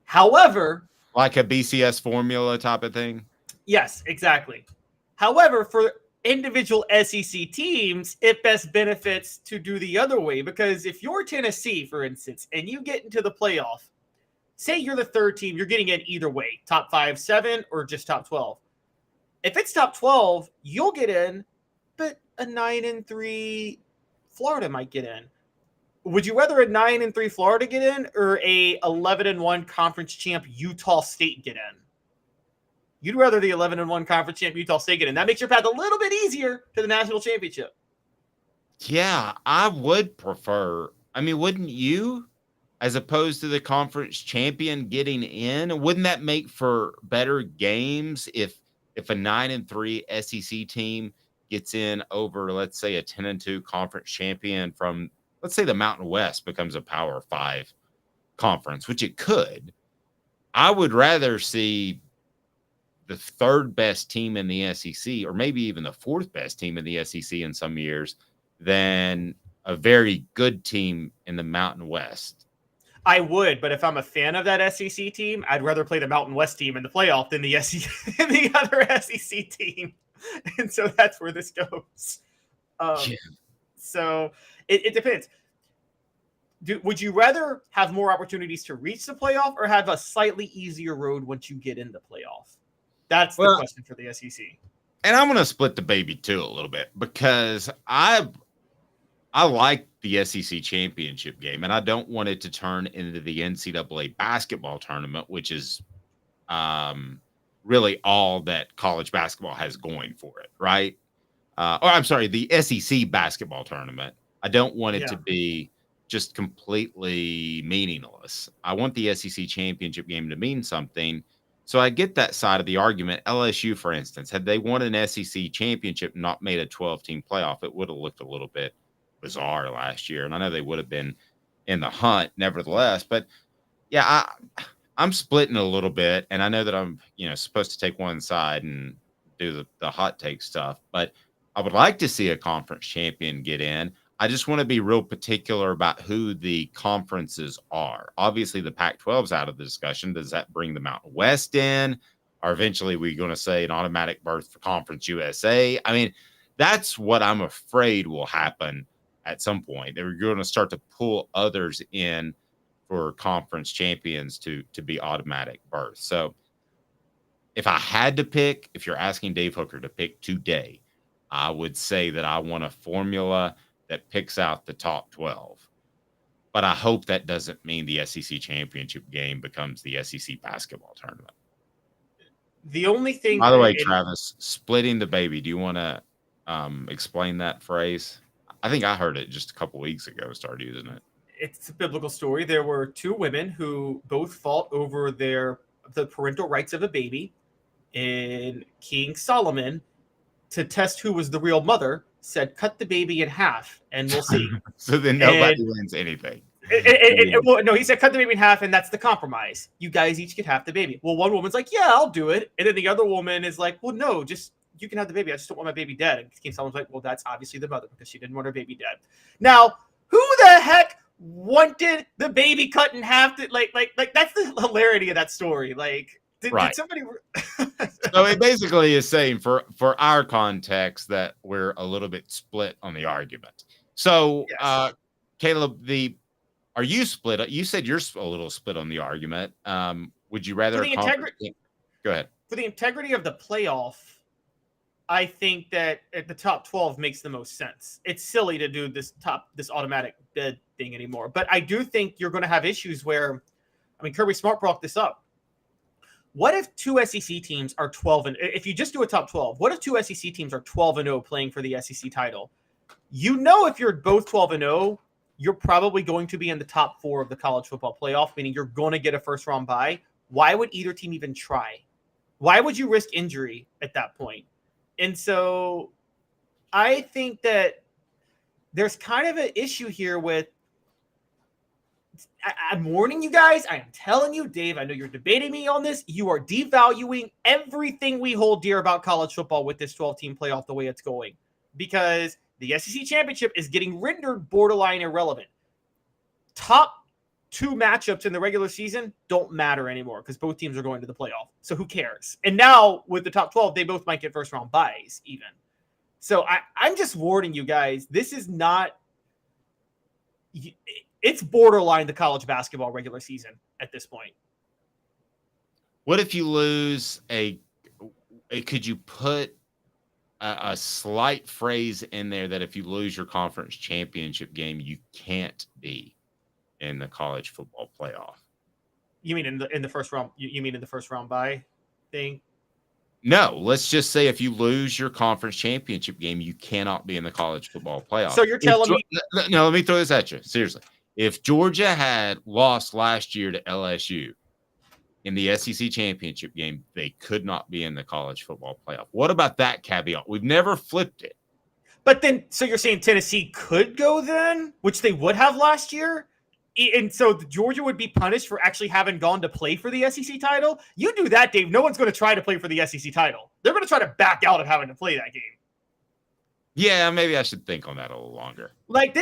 However, like a BCS formula type of thing? Yes, exactly. However, for individual SEC teams, it best benefits to do the other way, because if you're Tennessee, for instance, and you get into the playoff, say you're the 3rd team, you're getting in either way, top 5, 7, or just top 12. If it's top 12, you'll get in, but a 9-3 Florida might get in. Would you rather a 9-3 Florida get in, or a 11-1 conference champ Utah State get in? You'd rather the 11-1 conference champ Utah State get in. That makes your path a little bit easier to the national championship. Yeah, I would prefer. I mean, wouldn't you? As opposed to the conference champion getting in, wouldn't that make for better games if a 9-3 SEC team gets in over, let's say, a 10-2 conference champion from, let's say, the Mountain West becomes a Power 5 conference, which it could. I would rather see the 3rd best team in the SEC, or maybe even the 4th best team in the SEC in some years, than a very good team in the Mountain West. I would, but if I'm a fan of that SEC team, I'd rather play the Mountain West team in the playoff than the the other SEC team. And so that's where this goes. So it depends. would you rather have more opportunities to reach the playoff or have a slightly easier road once you get in the playoff? That's the question for the SEC. And I'm going to split the baby too a little bit because I like the SEC championship game, and I don't want it to turn into the NCAA basketball tournament, which is really all that college basketball has going for it, right? Or I'm sorry, the SEC basketball tournament. I don't want it to be just completely meaningless. I want the SEC championship game to mean something. So I get that side of the argument. LSU, for instance, had they won an SEC championship, not made a 12-team playoff, it would have looked a little bit bizarre last year. And I know they would have been in the hunt nevertheless. But yeah, I'm splitting a little bit. And I know that I'm, supposed to take one side and do the hot take stuff. But I would like to see a conference champion get in. I just want to be real particular about who the conferences are. Obviously, the Pac-12's out of the discussion. Does that bring the Mountain West in? Or eventually we're going to say an automatic berth for Conference USA? I mean, that's what I'm afraid will happen at some point. They're going to start to pull others in for conference champions to be automatic berths. So if I had to pick, if you're asking Dave Hooker to pick today, I would say that I want a formula that picks out the top 12. But I hope that doesn't mean the SEC championship game becomes the SEC basketball tournament. The only thing... By the way, Travis, splitting the baby, do you want to explain that phrase? I think I heard it just a couple weeks ago, started using it. It's a biblical story. There were two women who both fought over the parental rights of a baby, and King Solomon, to test who was the real mother, said, cut the baby in half and we'll see. So then nobody wins anything. Well, no, he said, cut the baby in half and that's the compromise. You guys each get half the baby. Well, one woman's like, yeah, I'll do it. And then the other woman is like, well, no, just you can have the baby. I just don't want my baby dead. And King Solomon's like, well, that's obviously the mother because she didn't want her baby dead. Now, who the heck wanted the baby cut in half? Like that's the hilarity of that story. Like, did somebody... So it basically is saying for our context that we're a little bit split on the argument. So, yes. Caleb, are you split? You said you're a little split on the argument. Would you rather... Go ahead. For the integrity of the playoff, I think that at the top 12 makes the most sense. It's silly to do this automatic bid thing anymore. But I do think you're going to have issues where, Kirby Smart brought this up. What if two SEC teams are 12 and if you just do a top 12, what if two SEC teams are 12-0 playing for the SEC title? If you're both 12-0, you're probably going to be in the top 4 of the college football playoff, meaning you're going to get a first round bye. Why would either team even try? Why would you risk injury at that point? And so I think that there's kind of an issue here with, I'm warning you guys. I am telling you, Dave, I know you're debating me on this. You are devaluing everything we hold dear about college football with this 12-team playoff the way it's going, because the SEC championship is getting rendered borderline irrelevant. Top 2 matchups in the regular season don't matter anymore because both teams are going to the playoff. So who cares? And now with the top 12, they both might get first round byes even. So I'm just warning you guys, this is not... It's borderline the college basketball regular season at this point. What if you lose could you put a slight phrase in there that if you lose your conference championship game, you can't be in the college football playoff? You mean in the first round? You mean in the first round bye thing? No, let's just say if you lose your conference championship game, you cannot be in the college football playoff. So you're telling me... No, let me throw this at you. Seriously. If Georgia had lost last year to LSU in the SEC championship game, they could not be in the college football playoff. What about that caveat? We've never flipped it. But then, so you're saying Tennessee could go then, which they would have last year? And so Georgia would be punished for actually having gone to play for the SEC title? You do that, Dave, no one's going to try to play for the SEC title. They're going to try to back out of having to play that game. Yeah, maybe I should think on that a little longer. Like,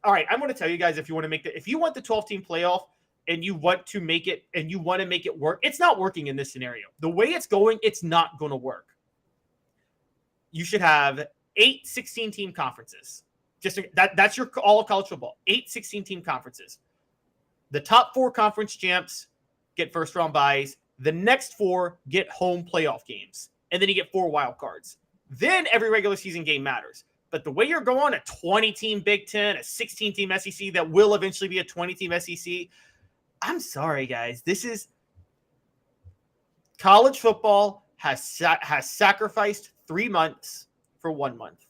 all right, I'm going to tell you guys, if you want the 12-team playoff and you want to make it work, it's not working in this scenario. The way it's going, it's not going to work. You should have 8 16-team conferences. That's your all of college football. 8 16-team conferences. The top 4 conference champs get first-round byes. The next 4 get home playoff games. And then you get 4 wild cards. Then every regular season game matters. But the way you're going, a 20-team Big Ten, a 16-team SEC that will eventually be a 20-team SEC, I'm sorry, guys. This is college football has sacrificed 3 months for 1 month.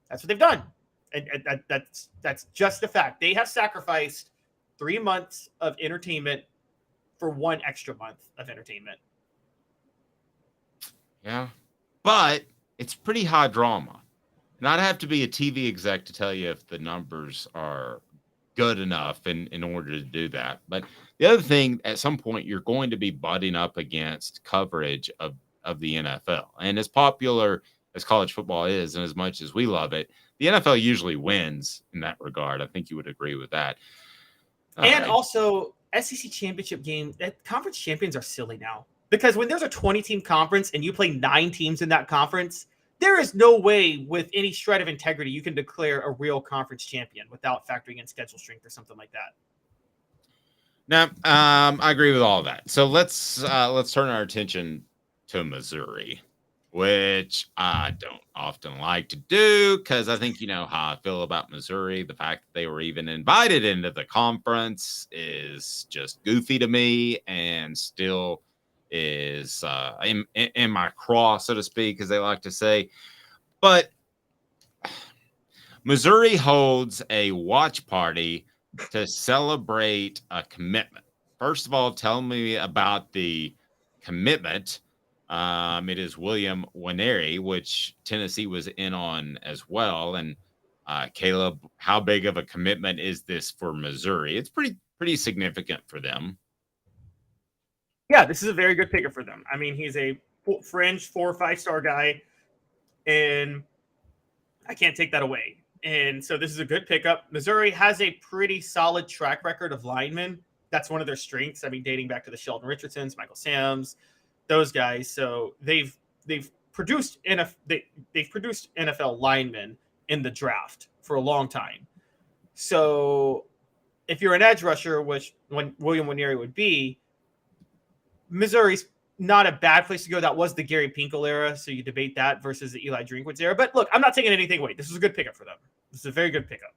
That's what they've done. And that's just a fact. They have sacrificed 3 months of entertainment for 1 extra month of entertainment. Yeah, but it's pretty high drama. And I'd have to be a TV exec to tell you if the numbers are good enough in order to do that. But the other thing, at some point, you're going to be butting up against coverage of the NFL. And as popular as college football is, and as much as we love it, the NFL usually wins in that regard. I think you would agree with that. And also, SEC championship game, conference champions are silly now. Because when there's a 20-team conference and you play 9 teams in that conference, there is no way with any shred of integrity you can declare a real conference champion without factoring in schedule strength or something like that. Now, I agree with all of that. So let's turn our attention to Missouri, which I don't often like to do because I think you know how I feel about Missouri. The fact that they were even invited into the conference is just goofy to me, and still is in my craw, so to speak, as they like to say. But Missouri holds a watch party to celebrate a commitment. First of all, tell me about the commitment. It is William Nwaneri, which Tennessee was in on as well. And Caleb, how big of a commitment is this for Missouri? It's pretty significant for them. Yeah, this is a very good pickup for them. I mean, he's a fringe 4 or 5-star guy, and I can't take that away. And so this is a good pickup. Missouri has a pretty solid track record of linemen. That's one of their strengths. I mean, dating back to the Sheldon Richardsons, Michael Sams, those guys. So they've produced NFL linemen in the draft for a long time. So if you're an edge rusher, which when William Nwaneri would be, Missouri's not a bad place to go. That was the Gary Pinkel era, so you debate that versus the Eli Drinkwitz era. But look, I'm not taking anything away. This is a good pickup for them. This is a very good pickup.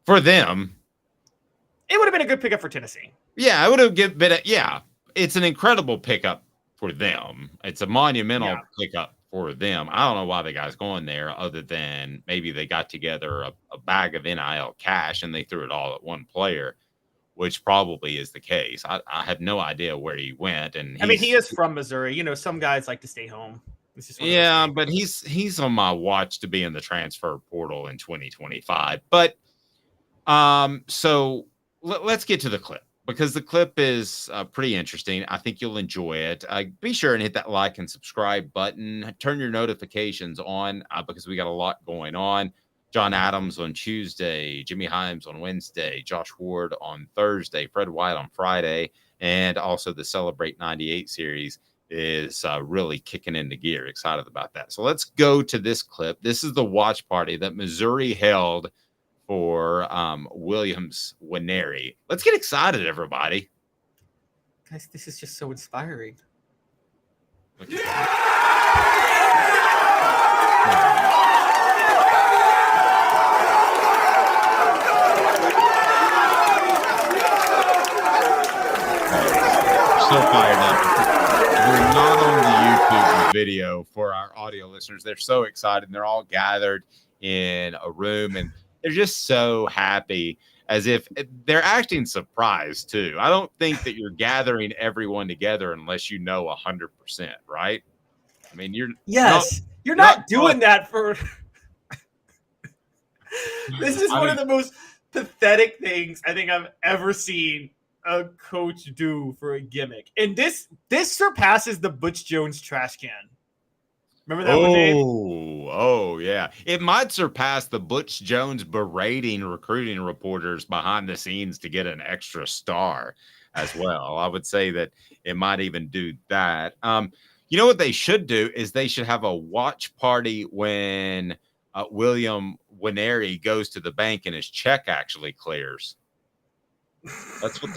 For them, it would have been a good pickup for Tennessee. Yeah, it would have been it's an incredible pickup for them. It's a monumental pickup for them. I don't know why the guy's going there other than maybe they got together a bag of NIL cash and they threw it all at one player, which probably is the case. I have no idea where he went. And I mean, he is from Missouri. You know, some guys like to stay home. Yeah, but he's on my watch to be in the transfer portal in 2025. But so let's get to the clip, because the clip is pretty interesting. I think you'll enjoy it. Be sure and hit that like and subscribe button. Turn your notifications on because we got a lot going on. John Adams on Tuesday, Jimmy Himes on Wednesday, Josh Ward on Thursday, Fred White on Friday, and also the Celebrate 98 series is really kicking into gear. Excited about that. So let's go to this clip. This is the watch party that Missouri held for Williams Nwaneri. Let's get excited, everybody. Guys, this is just so inspiring. So fired up. We're not on the YouTube video for our audio listeners. They're so excited. And they're all gathered in a room and they're just so happy, as if they're acting surprised too. I don't think that you're gathering everyone together unless you know 100%, right? I mean, you're not doing that for. This is one of the most pathetic things I think I've ever seen a coach do for a gimmick. And this surpasses the Butch Jones trash can. Remember that one, Dave? Oh, yeah. It might surpass the Butch Jones berating recruiting reporters behind the scenes to get an extra star as well. I would say that it might even do that. You know what they should do is they should have a watch party when William Winery goes to the bank and his check actually clears. That's what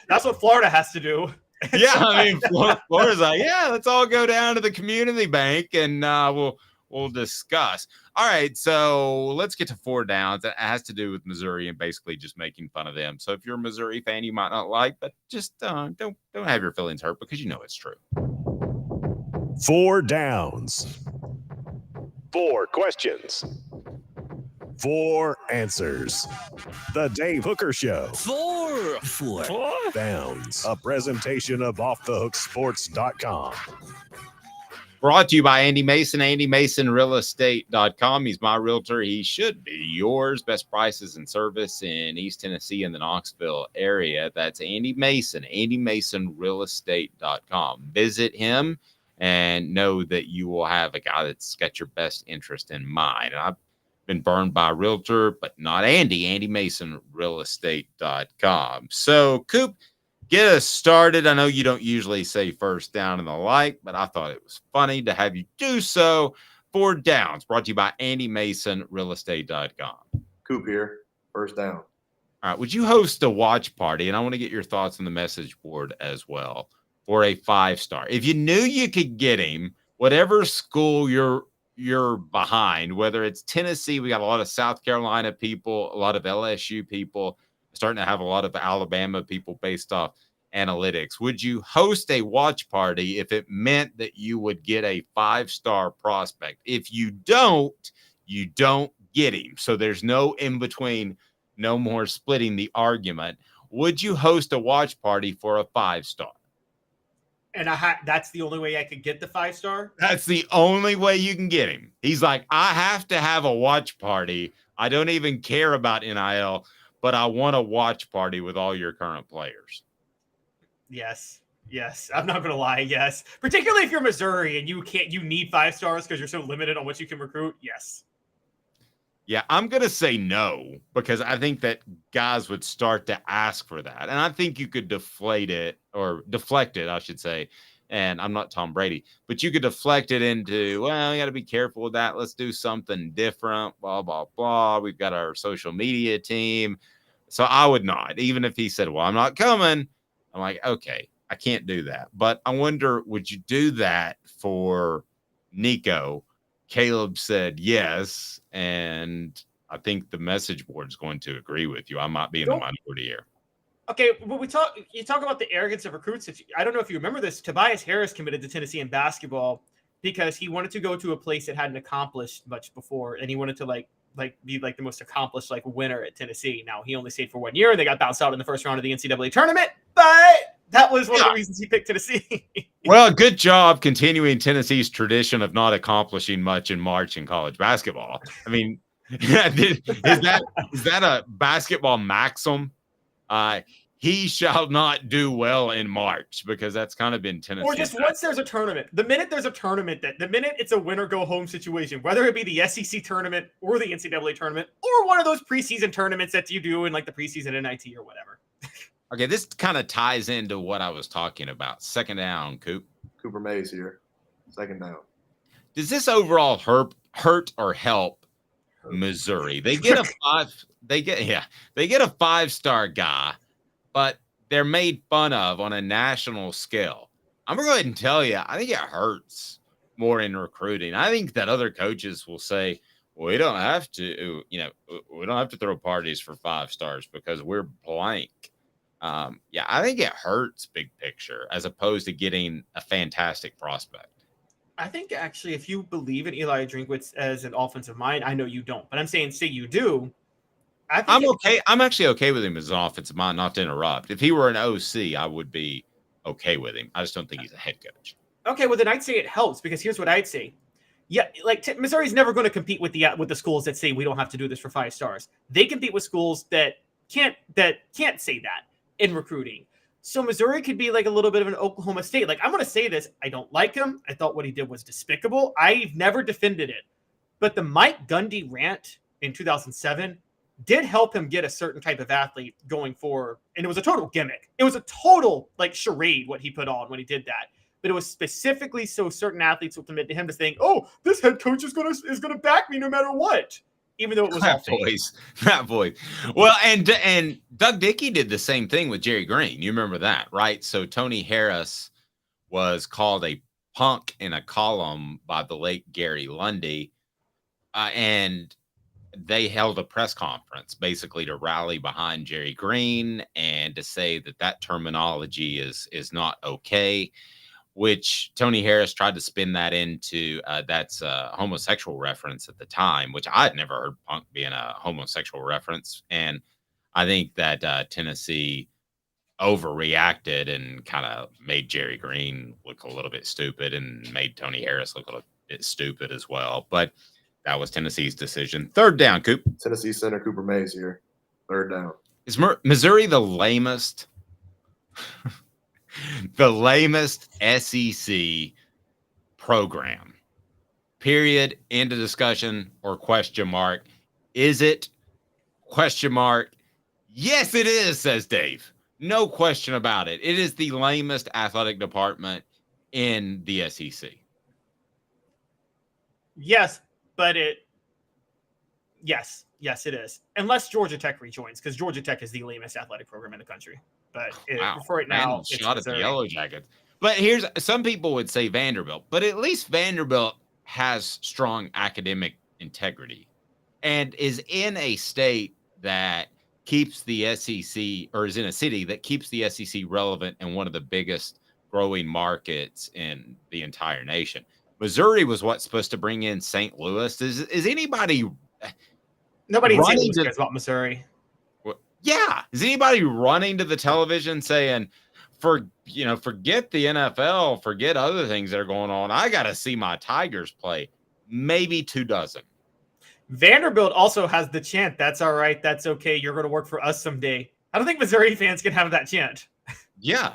that's what Florida has to do. Yeah, I mean, Florida's like, yeah, let's all go down to the community bank and we'll discuss. All right, so let's get to 4 downs. It has to do with Missouri and basically just making fun of them. So if you're a Missouri fan, you might not like, but just don't have your feelings hurt because you know it's true. 4 downs. 4 questions. 4 answers. The Dave Hooker Show. 4 downs. A presentation of offthehooksports.com. Brought to you by Andy Mason, AndyMasonRealEstate.com. He's my realtor. He should be yours. Best prices and service in East Tennessee and the Knoxville area. That's Andy Mason, AndyMasonRealEstate.com. Visit him and know that you will have a guy that's got your best interest in mind. And I've been burned by a realtor, but not Andy, AndyMasonRealEstate.com. So, Coop, get us started. I know you don't usually say first down and the like, but I thought it was funny to have you do so. 4 downs brought to you by AndyMasonRealEstate.com. Coop here. First down. All right. Would you host a watch party? And I want to get your thoughts on the message board as well for a 5-star. If you knew you could get him, whatever school you're behind, whether it's Tennessee, we got a lot of South Carolina people, a lot of LSU people, starting to have a lot of Alabama people based off analytics. Would you host a watch party if it meant that you would get a 5-star prospect? If you don't get him. So there's no in between, no more splitting the argument. Would you host a watch party for a 5-star? And that's the only way I could get the 5-star? That's the only way you can get him. He's like, I have to have a watch party. I don't even care about NIL, but I want a watch party with all your current players. Yes. I'm not going to lie. Yes. Particularly if you're Missouri and you need 5 stars because you're so limited on what you can recruit. Yes. Yeah, I'm going to say no because I think that guys would start to ask for that. And I think you could deflect it, I should say. And I'm not Tom Brady, but you could deflect it into, well, you got to be careful with that. Let's do something different, blah, blah, blah. We've got our social media team. So I would not, even if he said, well, I'm not coming. I'm like, okay, I can't do that. But I wonder, would you do that for Nico? Caleb said yes, and I think the message board is going to agree with you. I might be in the minority here. Okay, but you talk about the arrogance of recruits. I don't know if you remember this. Tobias Harris committed to Tennessee in basketball because he wanted to go to a place that hadn't accomplished much before, and he wanted to be the most accomplished winner at Tennessee. Now he only stayed for 1 year, and they got bounced out in the first round of the NCAA tournament. But that was one of the reasons he picked Tennessee. Well, good job continuing Tennessee's tradition of not accomplishing much in March in college basketball. I mean, is that a basketball maxim? He shall not do well in March because that's kind of been Tennessee. Or just once there's a tournament. The minute there's a tournament, the minute it's a win or go home situation, whether it be the SEC tournament or the NCAA tournament or one of those preseason tournaments that you do in the preseason NIT or whatever. Okay, this kind of ties into what I was talking about. Second down, Coop. Cooper Mays here. Second down. Does this overall hurt or help Missouri? They get a 5-star guy, but they're made fun of on a national scale. I'm going to go ahead and tell you, I think it hurts more in recruiting. I think that other coaches will say, we don't have to throw parties for 5 stars because we're blank. I think it hurts big picture as opposed to getting a fantastic prospect. I think actually, if you believe in Eli Drinkwitz as an offensive mind, I know you don't, but I'm saying, say you do. I'm okay. I'm actually okay with him as an offensive mind, not to interrupt. If he were an OC, I would be okay with him. I just don't think he's a head coach. Okay, well then I'd say it helps because here's what I'd say. Yeah, Missouri's never going to compete with the schools that say we don't have to do this for 5 stars. They compete with schools that can't say that in recruiting. So Missouri could be a little bit of an Oklahoma State. I'm going to say this. I don't like him. I thought what he did was despicable. I've never defended it. But the Mike Gundy rant in 2007 did help him get a certain type of athlete going forward. And it was a total gimmick. It was a total charade what he put on when he did that. but it was specifically so certain athletes would commit to him to think, "Oh, this head coach is gonna back me no matter what," even though it was all fake. That voice. Well, and Doug Dickey did the same thing with Jerry Green. You remember that, right? So Tony Harris was called a punk in a column by the late Gary Lundy, and they held a press conference basically to rally behind Jerry Green and to say that terminology is not okay, which Tony Harris tried to spin that into that's a homosexual reference at the time, which I'd never heard punk being a homosexual reference. And I think that Tennessee overreacted and kind of made Jerry Green look a little bit stupid and made Tony Harris look a little bit stupid as well. But that was Tennessee's decision. Third down, Coop. Tennessee center Cooper Mays here. Third down. Is Missouri the lamest? The lamest SEC program? Period. End of discussion or question mark? Is it? Question mark. Yes, it is, says Dave. No question about it. It is the lamest athletic department in the SEC. Yes, but yes, it is. Unless Georgia Tech rejoins, because Georgia Tech is the lamest athletic program in the country. But for right now, it's shot at the Missouri. Yellow Jackets. But here's some people would say Vanderbilt, but at least Vanderbilt has strong academic integrity and is in a state that keeps the SEC, or is in a city that keeps the SEC relevant and one of the biggest growing markets in the entire nation. Missouri was what's supposed to bring in St. Louis. Is anybody? Nobody in St. Louis cares about Missouri. Yeah, is anybody running to the television saying, forget the NFL, forget other things that are going on. I got to see my Tigers play. Maybe 24. Vanderbilt also has the chant, "That's all right, that's okay, you're going to work for us someday." I don't think Missouri fans can have that chant. Yeah.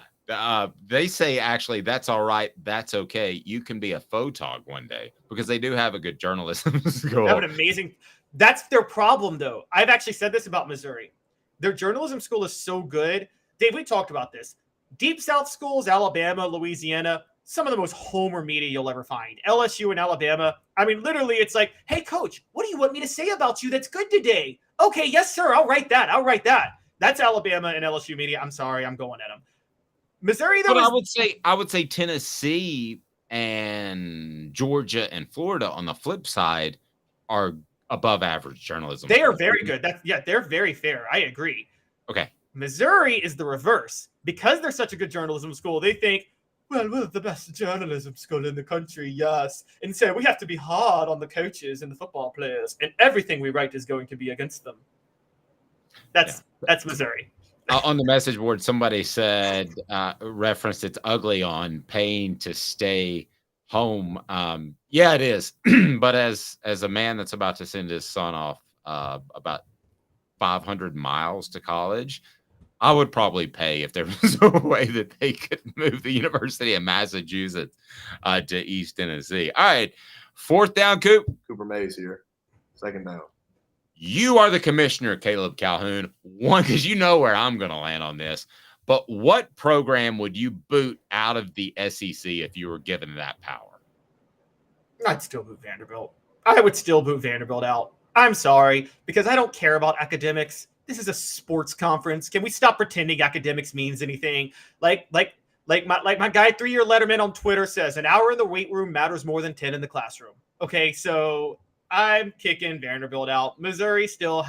They say, actually, "That's all right, that's okay, you can be a photog one day," because they do have a good journalism school. They have an amazing. That's their problem, though. I've actually said this about Missouri. Their journalism school is so good. Dave, we talked about this. Deep South schools, Alabama, Louisiana, some of the most homer media you'll ever find. LSU and Alabama. I mean, literally, it's like, "Hey, coach, what do you want me to say about you that's good today?" "Okay, yes, sir. I'll write that. That's Alabama and LSU media. I'm sorry. I'm going at them. Missouri, though, I would say Tennessee and Georgia and Florida on the flip side are above average journalism. They are very good. They're very fair. I agree. Okay. Missouri is the reverse. Because they're such a good journalism school, they think, "Well, we're the best journalism school in the country, yes. And so we have to be hard on the coaches and the football players, and everything we write is going to be against them." That's Missouri. On the message board, somebody said, referenced it's ugly on paying to stay home. Yeah, it is. But as a man that's about to send his son off about 500 miles to college, I would probably pay if there was a way that they could move the University of Massachusetts to East Tennessee. All right, fourth down, Coop. Cooper Mays here. Second down. You are the commissioner, Caleb Calhoun. One, because you know where I'm going to land on this. But what program would you boot out of the SEC if you were given that power? I'd still boot Vanderbilt. I would still boot Vanderbilt out. I'm sorry, because I don't care about academics. This is a sports conference. Can we stop pretending academics means anything? Like my guy 3-year letterman on Twitter says, "An hour in the weight room matters more than 10 in the classroom." Okay, so I'm kicking Vanderbilt out. Missouri still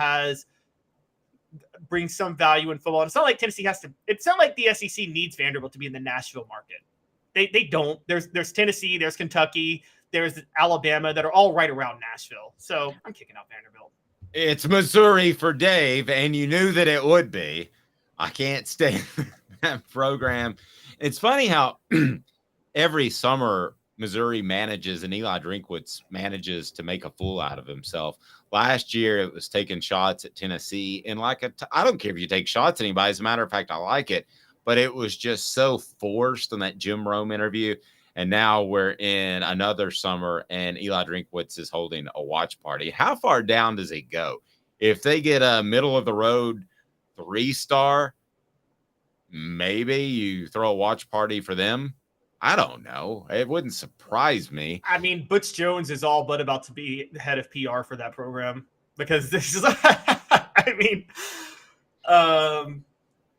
brings some value in football. And it's not like Tennessee has to. It's not like the SEC needs Vanderbilt to be in the Nashville market. They don't. There's Tennessee, there's Kentucky, there's Alabama that are all right around Nashville. So I'm kicking out Vanderbilt. It's Missouri for Dave, and you knew that it would be. I can't stand that program. It's funny how every summer Missouri manages, and Eli Drinkwitz manages to make a fool out of himself. Last year, it was taking shots at Tennessee, and I don't care if you take shots at anybody. As a matter of fact, I like it, but it was just so forced in that Jim Rome interview. And now we're in another summer, and Eli Drinkwitz is holding a watch party. How far down does it go? If they get a middle-of-the-road 3-star, maybe you throw a watch party for them. I don't know. It wouldn't surprise me. I mean, Butch Jones is all but about to be the head of PR for that program because this is, I mean,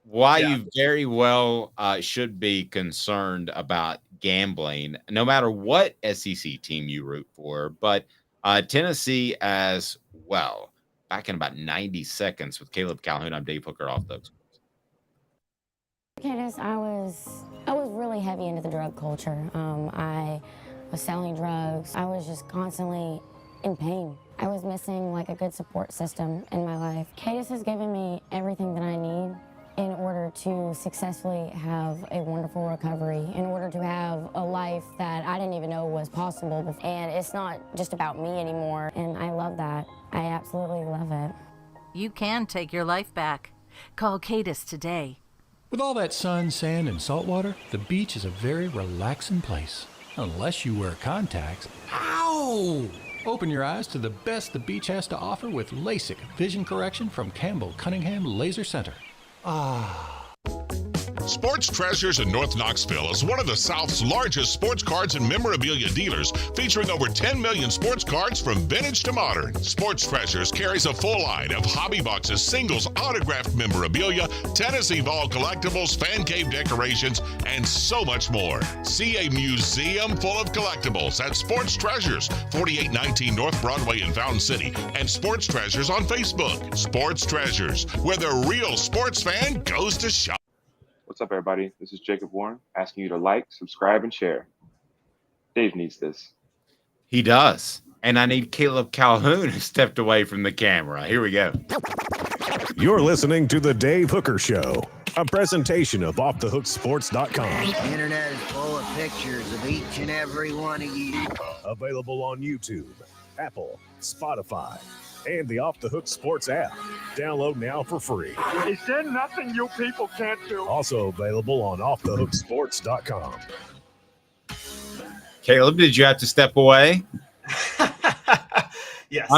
why you very well should be concerned about gambling, no matter what SEC team you root for, but Tennessee as well. Back in about 90 seconds with Caleb Calhoun. I'm Dave Hooker, Off the Hook. Candace, I was really heavy into the drug culture. I was selling drugs. I was just constantly in pain. I was missing like a good support system in my life. Candace has given me everything that I need in order to successfully have a wonderful recovery, in order to have a life that I didn't even know was possible. And it's not just about me anymore, and I love that. I absolutely love it. You can take your life back. Call Cadis today. With all that sun, sand, and salt water, the beach is a very relaxing place. Unless you wear contacts. Ow! Open your eyes to the best the beach has to offer with LASIK vision correction from Campbell Cunningham Laser Center. Sports Treasures in North Knoxville is one of the South's largest sports cards and memorabilia dealers, featuring over 10 million sports cards from vintage to modern. Sports Treasures carries a full line of hobby boxes, singles, autographed memorabilia, Tennessee Vol collectibles, fan cave decorations, and so much more. See a museum full of collectibles at Sports Treasures, 4819 North Broadway in Fountain City, and Sports Treasures on Facebook. Sports Treasures, where the real sports fan goes to shop. What's up, everybody? This is Jacob Warren asking you to like, subscribe, and share. Dave needs this. He does. And I need Caleb Calhoun who stepped away from the camera. Here we go. You're listening to The Dave Hooker Show, a presentation of OffTheHookSports.com. The internet is full of pictures of each and every one of you. Available on YouTube, Apple, Spotify, and the Off the Hook Sports app. Download now for free. Is there nothing you people can't do? Also available on OffTheHookSports.com. Caleb, did you have to step away? Yes.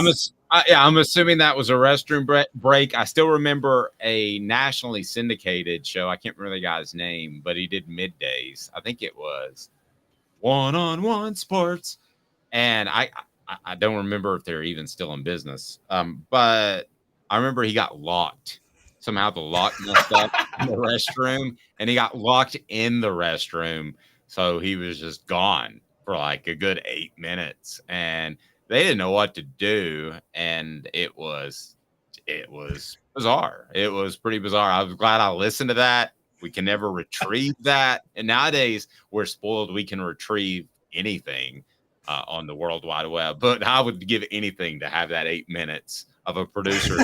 I'm assuming that was a restroom break. I still remember a nationally syndicated show. I can't remember the guy's name, but he did middays. I think it was One-on-One Sports. And I don't remember if they're even still in business. But I remember he got locked. Somehow the lock messed up in the restroom, and he got locked in the restroom. So he was just gone for like a good 8 minutes, and they didn't know what to do. And it was bizarre. It was pretty bizarre. I was glad I listened to that. We can never retrieve that. And nowadays we're spoiled. We can retrieve anything on the World Wide Web, but I would give anything to have that 8 minutes of a producer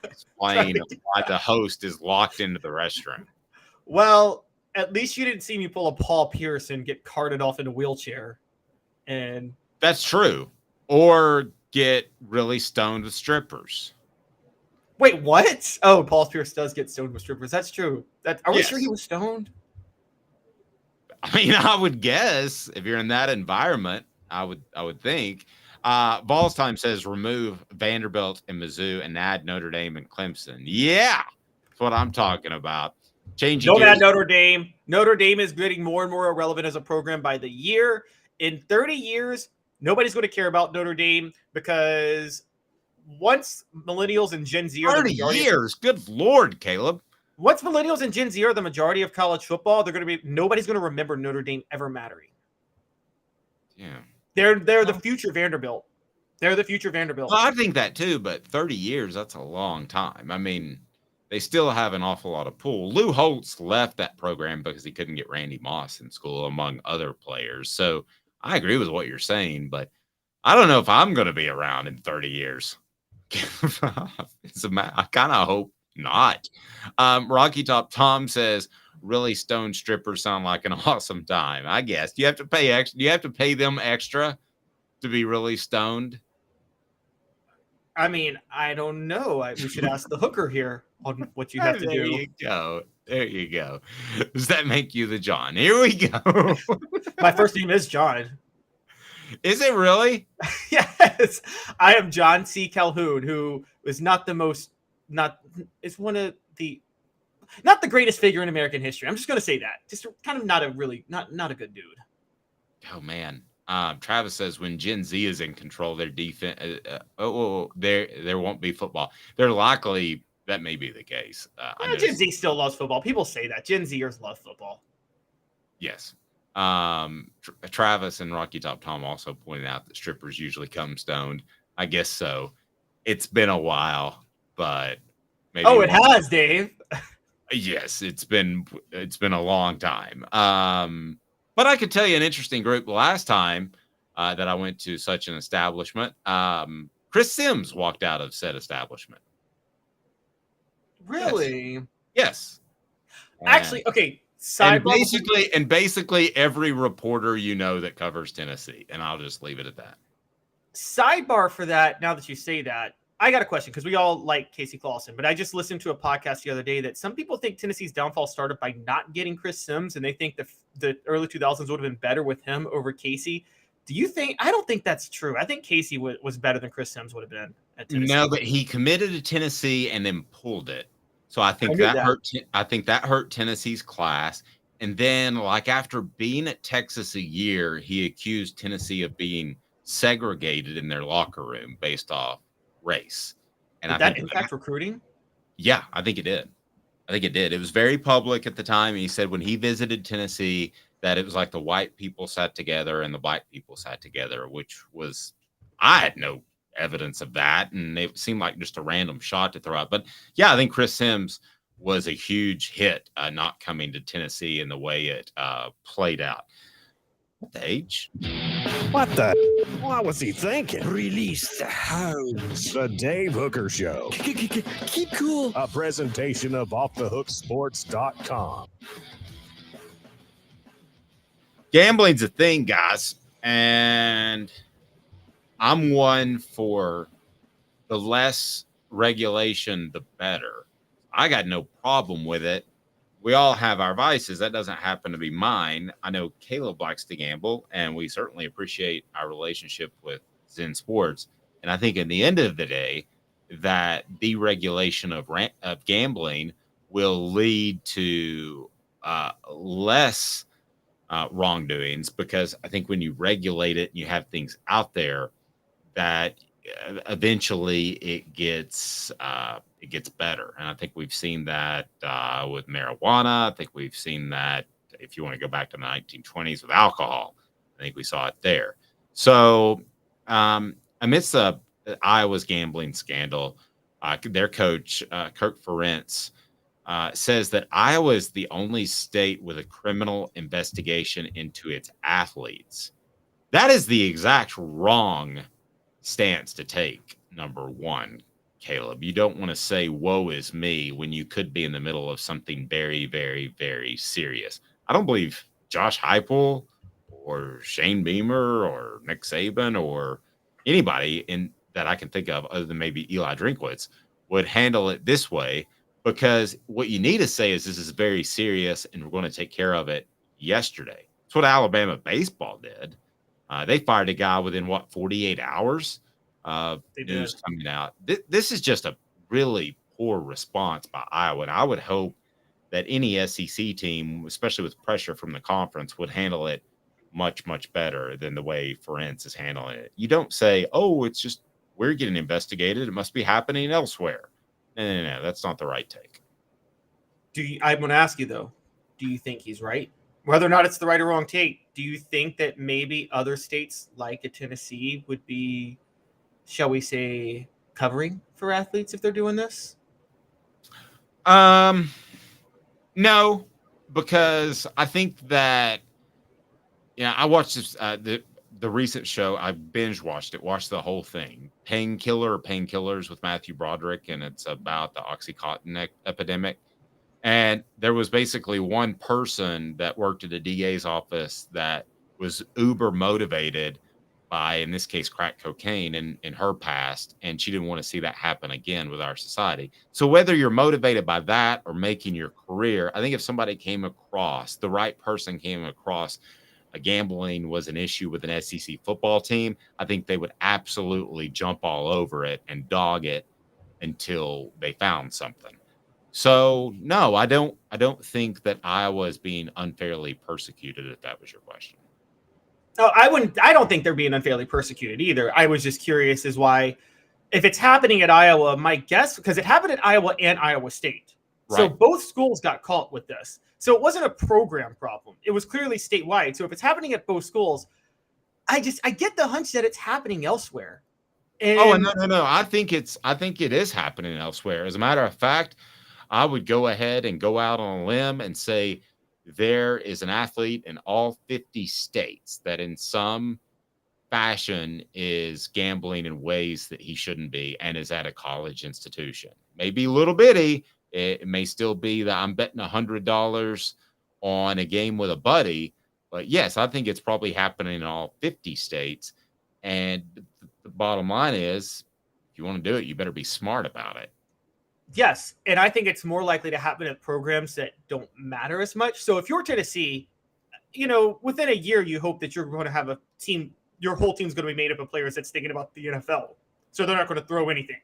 explain why the host is locked into the restroom. Well, at least you didn't see me pull a Paul Pierce and get carted off in a wheelchair. And that's true. Or get really stoned with strippers. Wait, what? Oh, Paul Pierce does get stoned with strippers. That's true. Are we sure he was stoned? I mean, I would guess if you're in that environment, I would think. Vols Time says remove Vanderbilt and Mizzou and add Notre Dame and Clemson. Yeah, that's what I'm talking about. Don't add Notre Dame. Notre Dame is getting more and more irrelevant as a program by the year. In 30 years, nobody's going to care about Notre Dame because once millennials and Gen Z are 30 years, good Lord, Caleb. Once millennials and Gen Z are the majority of college football, nobody's going to remember Notre Dame ever mattering. Yeah. They're the future Vanderbilt. They're the future Vanderbilt. Well, I think that too, but 30 years, that's a long time. I mean, they still have an awful lot of pull. Lou Holtz left that program because he couldn't get Randy Moss in school, among other players. So I agree with what you're saying, but I don't know if I'm going to be around in 30 years. I kind of hope not. Rocky Top Tom says, really stoned strippers sound like an awesome time. I guess you have to pay extra. You have to pay them extra to be really stoned. I mean, I don't know. We should ask the hooker here on what you have to do. There you go. There you go. Does that make you the John? Here we go. My first name is John. Is it really? Yes. I am John C. Calhoun, who is not the most, is one of the, not the greatest figure in American history. I'm just going to say that. Just kind of not a good dude. Oh man. Travis says when Gen Z is in control, their defense, there won't be football. They're likely that may be the case. Gen Z still loves football. People say that Gen Zers love football. Yes. Travis and Rocky Top Tom also pointed out that strippers usually come stoned. I guess so. It's been a while, but maybe. Oh, it has, Dave. Yes, it's been a long time. But I could tell you an interesting group the last time that I went to such an establishment. Chris Sims walked out of said establishment. Really? Yes. Actually, okay. And basically every reporter that covers Tennessee, and I'll just leave it at that. Sidebar for that. Now that you say that, I got a question because we all like Casey Clausen, but I just listened to a podcast the other day that some people think Tennessee's downfall started by not getting Chris Sims, and they think the early 2000s would have been better with him over Casey. Do you think? I don't think that's true. I think Casey was better than Chris Sims would have been at Tennessee. No, but he committed to Tennessee and then pulled it. So I think that hurt. I think that hurt Tennessee's class. And then, like after being at Texas a year, he accused Tennessee of being segregated in their locker room based off race. And did that impact recruiting? Yeah, I think it did. It was very public at the time. He said when he visited Tennessee that it was like the white people sat together and the black people sat together, which was, I had no evidence of that. And it seemed like just a random shot to throw out. But yeah, I think Chris Sims was a huge hit not coming to Tennessee in the way it played out. What the age? What the? What was he thinking? Release the hounds. The Dave Hooker Show. Keep cool. A presentation of offthehooksports.com. Gambling's a thing, guys. And I'm one for the less regulation, the better. I got no problem with it. We all have our vices. That doesn't happen to be mine. I know Caleb likes to gamble, and we certainly appreciate our relationship with Zen Sports. And I think in the end of the day, that deregulation of gambling will lead to less wrongdoings, because I think when you regulate it and you have things out there, that eventually it gets better. And I think we've seen that with marijuana. I think we've seen that, if you want to go back to the 1920s, with alcohol. I think we saw it there. So amidst Iowa's gambling scandal, their coach, Kirk Ferentz, says that Iowa is the only state with a criminal investigation into its athletes. That is the exact wrong stance to take, number one, Caleb. You don't want to say, woe is me, when you could be in the middle of something very, very, very serious. I don't believe Josh Heupel or Shane Beamer or Nick Saban or anybody that I can think of other than maybe Eli Drinkwitz would handle it this way, because what you need to say is this is very serious and we're going to take care of it yesterday. That's what Alabama baseball did. They fired a guy within 48 hours of news coming out. This is just a really poor response by Iowa. And I would hope that any SEC team, especially with pressure from the conference, would handle it much, much better than the way Ferentz is handling it. You don't say, oh, it's just we're getting investigated. It must be happening elsewhere. No. That's not the right take. I'm going to ask you, though, do you think he's right? Whether or not it's the right or wrong take, do you think that maybe other states like a Tennessee would be, shall we say, covering for athletes if they're doing this? No, because I think that, I watched this, the recent show. I binge watched it, watched the whole thing. Painkillers with Matthew Broderick, and it's about the Oxycontin epidemic. And there was basically one person that worked at a DA's office that was uber motivated by, in this case, crack cocaine in her past. And she didn't want to see that happen again with our society. So whether you're motivated by that or making your career, I think if somebody the right person came across gambling was an issue with an SEC football team, I think they would absolutely jump all over it and dog it until they found something. So no, I don't think that Iowa is being unfairly persecuted, if that was your question. No, I don't think they're being unfairly persecuted either. I was just curious as why, if it's happening at Iowa, my guess, because it happened at Iowa and Iowa State. So Right. both schools got caught with this. So it wasn't a program problem. It was clearly statewide. So if it's happening at both schools, I get the hunch that it's happening elsewhere. And No. I think it is happening elsewhere. As a matter of fact, I would go ahead and go out on a limb and say there is an athlete in all 50 states that in some fashion is gambling in ways that he shouldn't be and is at a college institution. Maybe a little bitty. It may still be that I'm betting $100 on a game with a buddy. But yes, I think it's probably happening in all 50 states. And the bottom line is, if you want to do it, you better be smart about it. yes, and I think it's more likely to happen at programs that don't matter as much. So if you're Tennessee, within a year, you hope that you're going to have a team, your whole team's going to be made up of players that's thinking about the NFL. So they're not going to throw anything.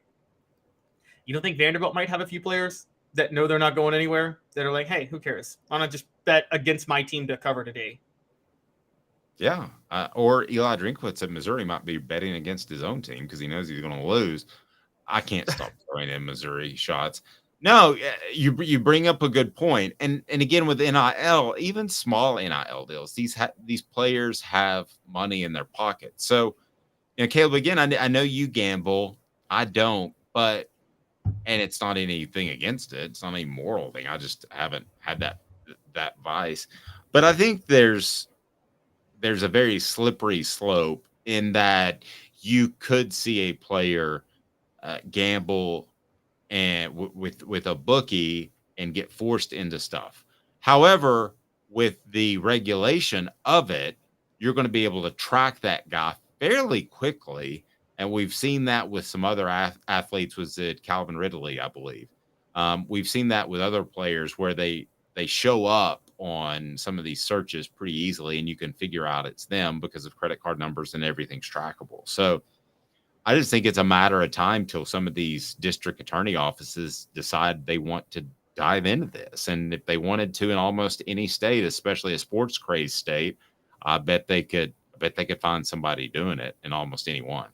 You don't think Vanderbilt might have a few players that know they're not going anywhere, that are like, hey, who cares? Why not just bet against my team to cover today? Yeah. Or Eli Drinkwitz at Missouri might be betting against his own team because he knows he's going to lose. I can't stop throwing in Missouri shots. No, you bring up a good point. And again, with NIL, even small NIL deals, these players have money in their pocket. So, Caleb, again, I know you gamble. I don't, and it's not anything against it. It's not any moral thing. I just haven't had that vice. But I think there's a very slippery slope in that you could see a player gamble and with a bookie and get forced into stuff. However, with the regulation of it, you're going to be able to track that guy fairly quickly. And we've seen that with some other athletes. Was it Calvin Ridley, I believe? We've seen that with other players where they show up on some of these searches pretty easily, and you can figure out it's them because of credit card numbers and everything's trackable. So I just think it's a matter of time till some of these district attorney offices decide they want to dive into this. And if they wanted to in almost any state, especially a sports crazed state, I bet they could find somebody doing it in almost any one.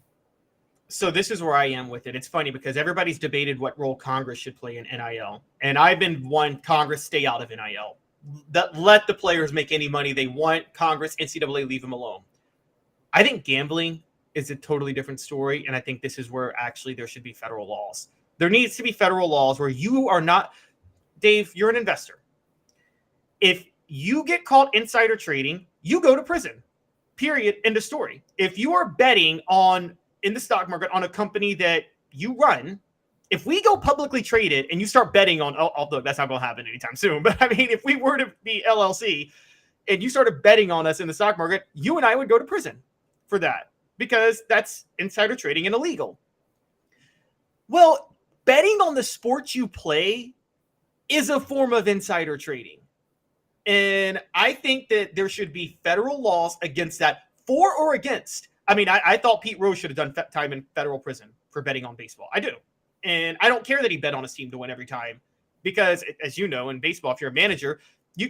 So this is where I am with it. It's funny because everybody's debated what role Congress should play in NIL. And I've been one, Congress stay out of NIL. Let the players make any money they want. Congress, NCAA, leave them alone. I think gambling is a totally different story. And I think this is where actually there should be federal laws. There needs to be federal laws where you are not, Dave, you're an investor. If you get caught insider trading, you go to prison. Period. End of story. If you are betting in the stock market on a company that you run, if we go publicly traded and you start betting on, although that's not going to happen anytime soon, but I mean, if we were to be LLC and you started betting on us in the stock market, you and I would go to prison for that because that's insider trading and illegal. Well, betting on the sports you play is a form of insider trading. And I think that there should be federal laws against that, for or against. I mean, I thought Pete Rose should have done time in federal prison for betting on baseball. I do. And I don't care that he bet on his team to win every time because, as you know, in baseball, if you're a manager, you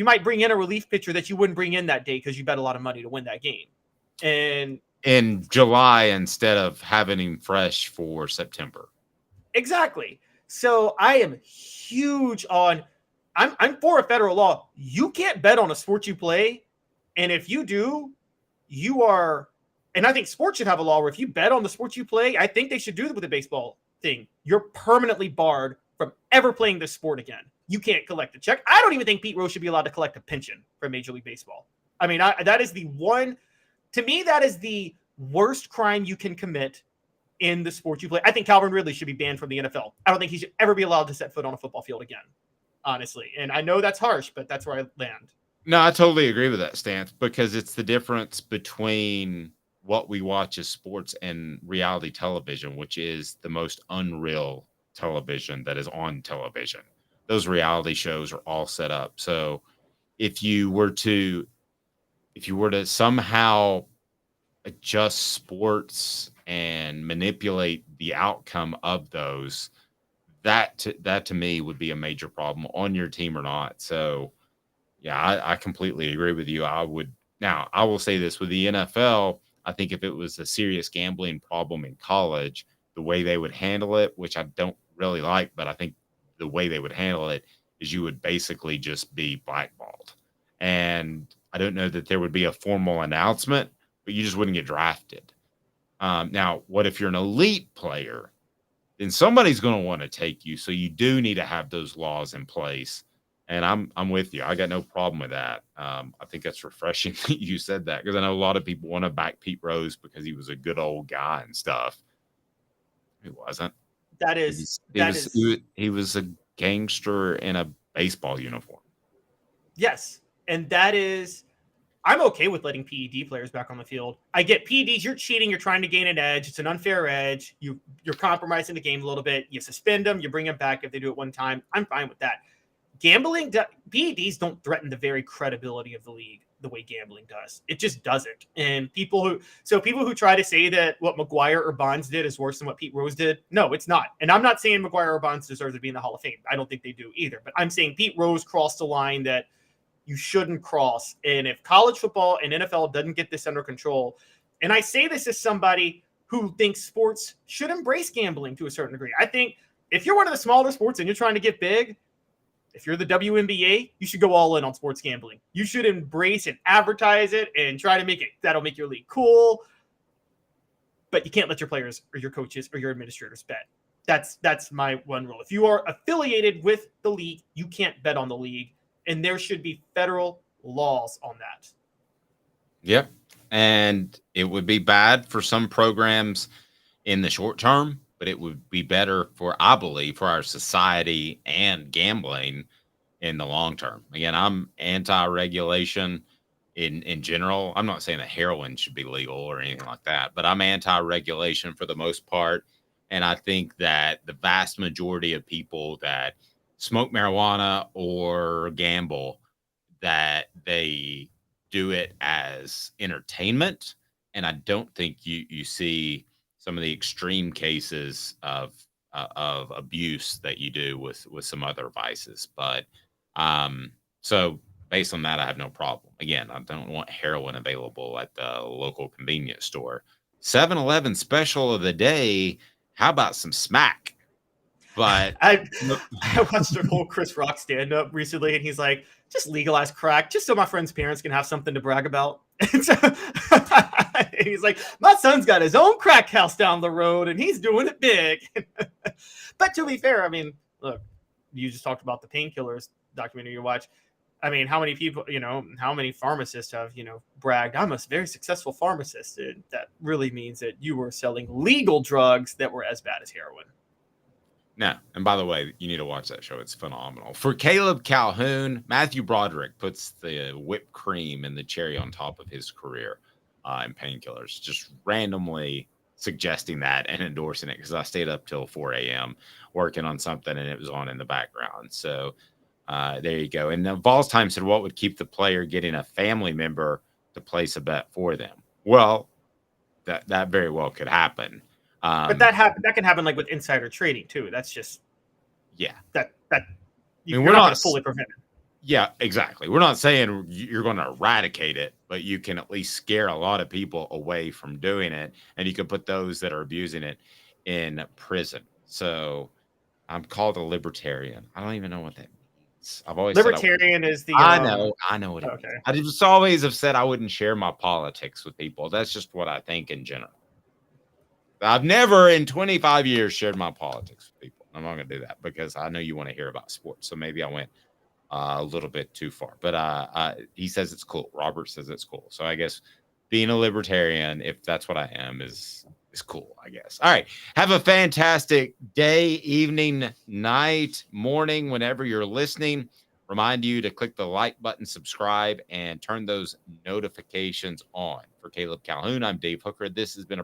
might bring in a relief pitcher that you wouldn't bring in that day because you bet a lot of money to win that game. And in July instead of having him fresh for September. Exactly. So I am huge on, I'm for a federal law. You can't bet on a sport you play. And if you do, you are, and I think sports should have a law where if you bet on the sports you play, I think they should do it with the baseball thing. You're permanently barred from ever playing this sport again. You can't collect a check. I don't even think Pete Rose should be allowed to collect a pension from Major League Baseball. I mean, that is the one, to me, that is the worst crime you can commit in the sport you play. I think Calvin Ridley should be banned from the NFL. I don't think he should ever be allowed to set foot on a football field again, honestly. And I know that's harsh, but that's where I land. No, I totally agree with that stance because it's the difference between what we watch as sports and reality television, which is the most unreal television that is on television. Those reality shows are all set up. So if you were to somehow adjust sports and manipulate the outcome of those, that to me would be a major problem on your team or not. So, yeah, I completely agree with you. I will say this with the NFL. I think if it was a serious gambling problem in college, the way they would handle it, which I don't really like, but I think the way they would handle it is you would basically just be blackballed. And I don't know that there would be a formal announcement, but you just wouldn't get drafted. Now, what if you're an elite player? Then somebody's going to want to take you. So you do need to have those laws in place. And I'm with you. I got no problem with that. I think that's refreshing that you said that, because I know a lot of people want to back Pete Rose because he was a good old guy and stuff. He wasn't. He was a gangster in a baseball uniform. Yes. And I'm okay with letting PED players back on the field. I get PEDs, you're cheating, you're trying to gain an edge. It's an unfair edge. You're compromising the game a little bit. You suspend them, you bring them back if they do it one time. I'm fine with that. Gambling, PEDs don't threaten the very credibility of the league the way gambling does. It just doesn't. And people who try to say that what McGuire or Bonds did is worse than what Pete Rose did, no, it's not. And I'm not saying McGuire or Bonds deserve to be in the Hall of Fame. I don't think they do either. But I'm saying Pete Rose crossed a line that you shouldn't cross. And if college football and NFL doesn't get this under control, and I say this as somebody who thinks sports should embrace gambling to a certain degree. I think if you're one of the smaller sports and you're trying to get big, if you're the WNBA, you should go all in on sports gambling. You should embrace and advertise it and try to make it. That'll make your league cool. But you can't let your players or your coaches or your administrators bet. That's my one rule. If you are affiliated with the league, you can't bet on the league. And there should be federal laws on that. Yep. And it would be bad for some programs in the short term, but it would be better I believe, for our society and gambling in the long term. Again, I'm anti-regulation in general. I'm not saying that heroin should be legal or anything like that, but I'm anti-regulation for the most part. And I think that the vast majority of people that smoke marijuana or gamble, that they do it as entertainment. And I don't think you see some of the extreme cases of abuse that you do with some other vices. But so based on that, I have no problem. Again, I don't want heroin available at the local convenience store. 7-Eleven special of the day. How about some smack? But I watched a whole Chris Rock stand-up recently, and he's like, just legalize crack, just so my friends' parents can have something to brag about. And so he's like, my son's got his own crack house down the road, and he's doing it big. But to be fair, I mean, look, you just talked about the Painkillers documentary you watch. I mean, how many people, how many pharmacists have, bragged, I'm a very successful pharmacist. And that really means that you were selling legal drugs that were as bad as heroin. No, and by the way, you need to watch that show. It's phenomenal. For Caleb Calhoun, Matthew Broderick puts the whipped cream and the cherry on top of his career in Painkillers, just randomly suggesting that and endorsing it, because I stayed up till 4 a.m. working on something and it was on in the background. So there you go. And Vols Time said, what would keep the player getting a family member to place a bet for them? Well, that very well could happen. But that can happen like with insider trading too. That's just that you're not going to fully prevent it. Yeah, exactly. We're not saying you're going to eradicate it, but you can at least scare a lot of people away from doing it, and you can put those that are abusing it in prison. So I'm called a libertarian. I don't even know what that means. I've always libertarian is the. I know what it means. I just always have said I wouldn't share my politics with people. That's just what I think in general. I've never in 25 years shared my politics with people. I'm not going to do that because I know you want to hear about sports. So maybe I went a little bit too far. But he says it's cool. Robert says it's cool. So I guess being a libertarian, if that's what I am, is cool, I guess. All right. Have a fantastic day, evening, night, morning, whenever you're listening. Remind you to click the like button, subscribe, and turn those notifications on. For Caleb Calhoun, I'm Dave Hooker. This has been a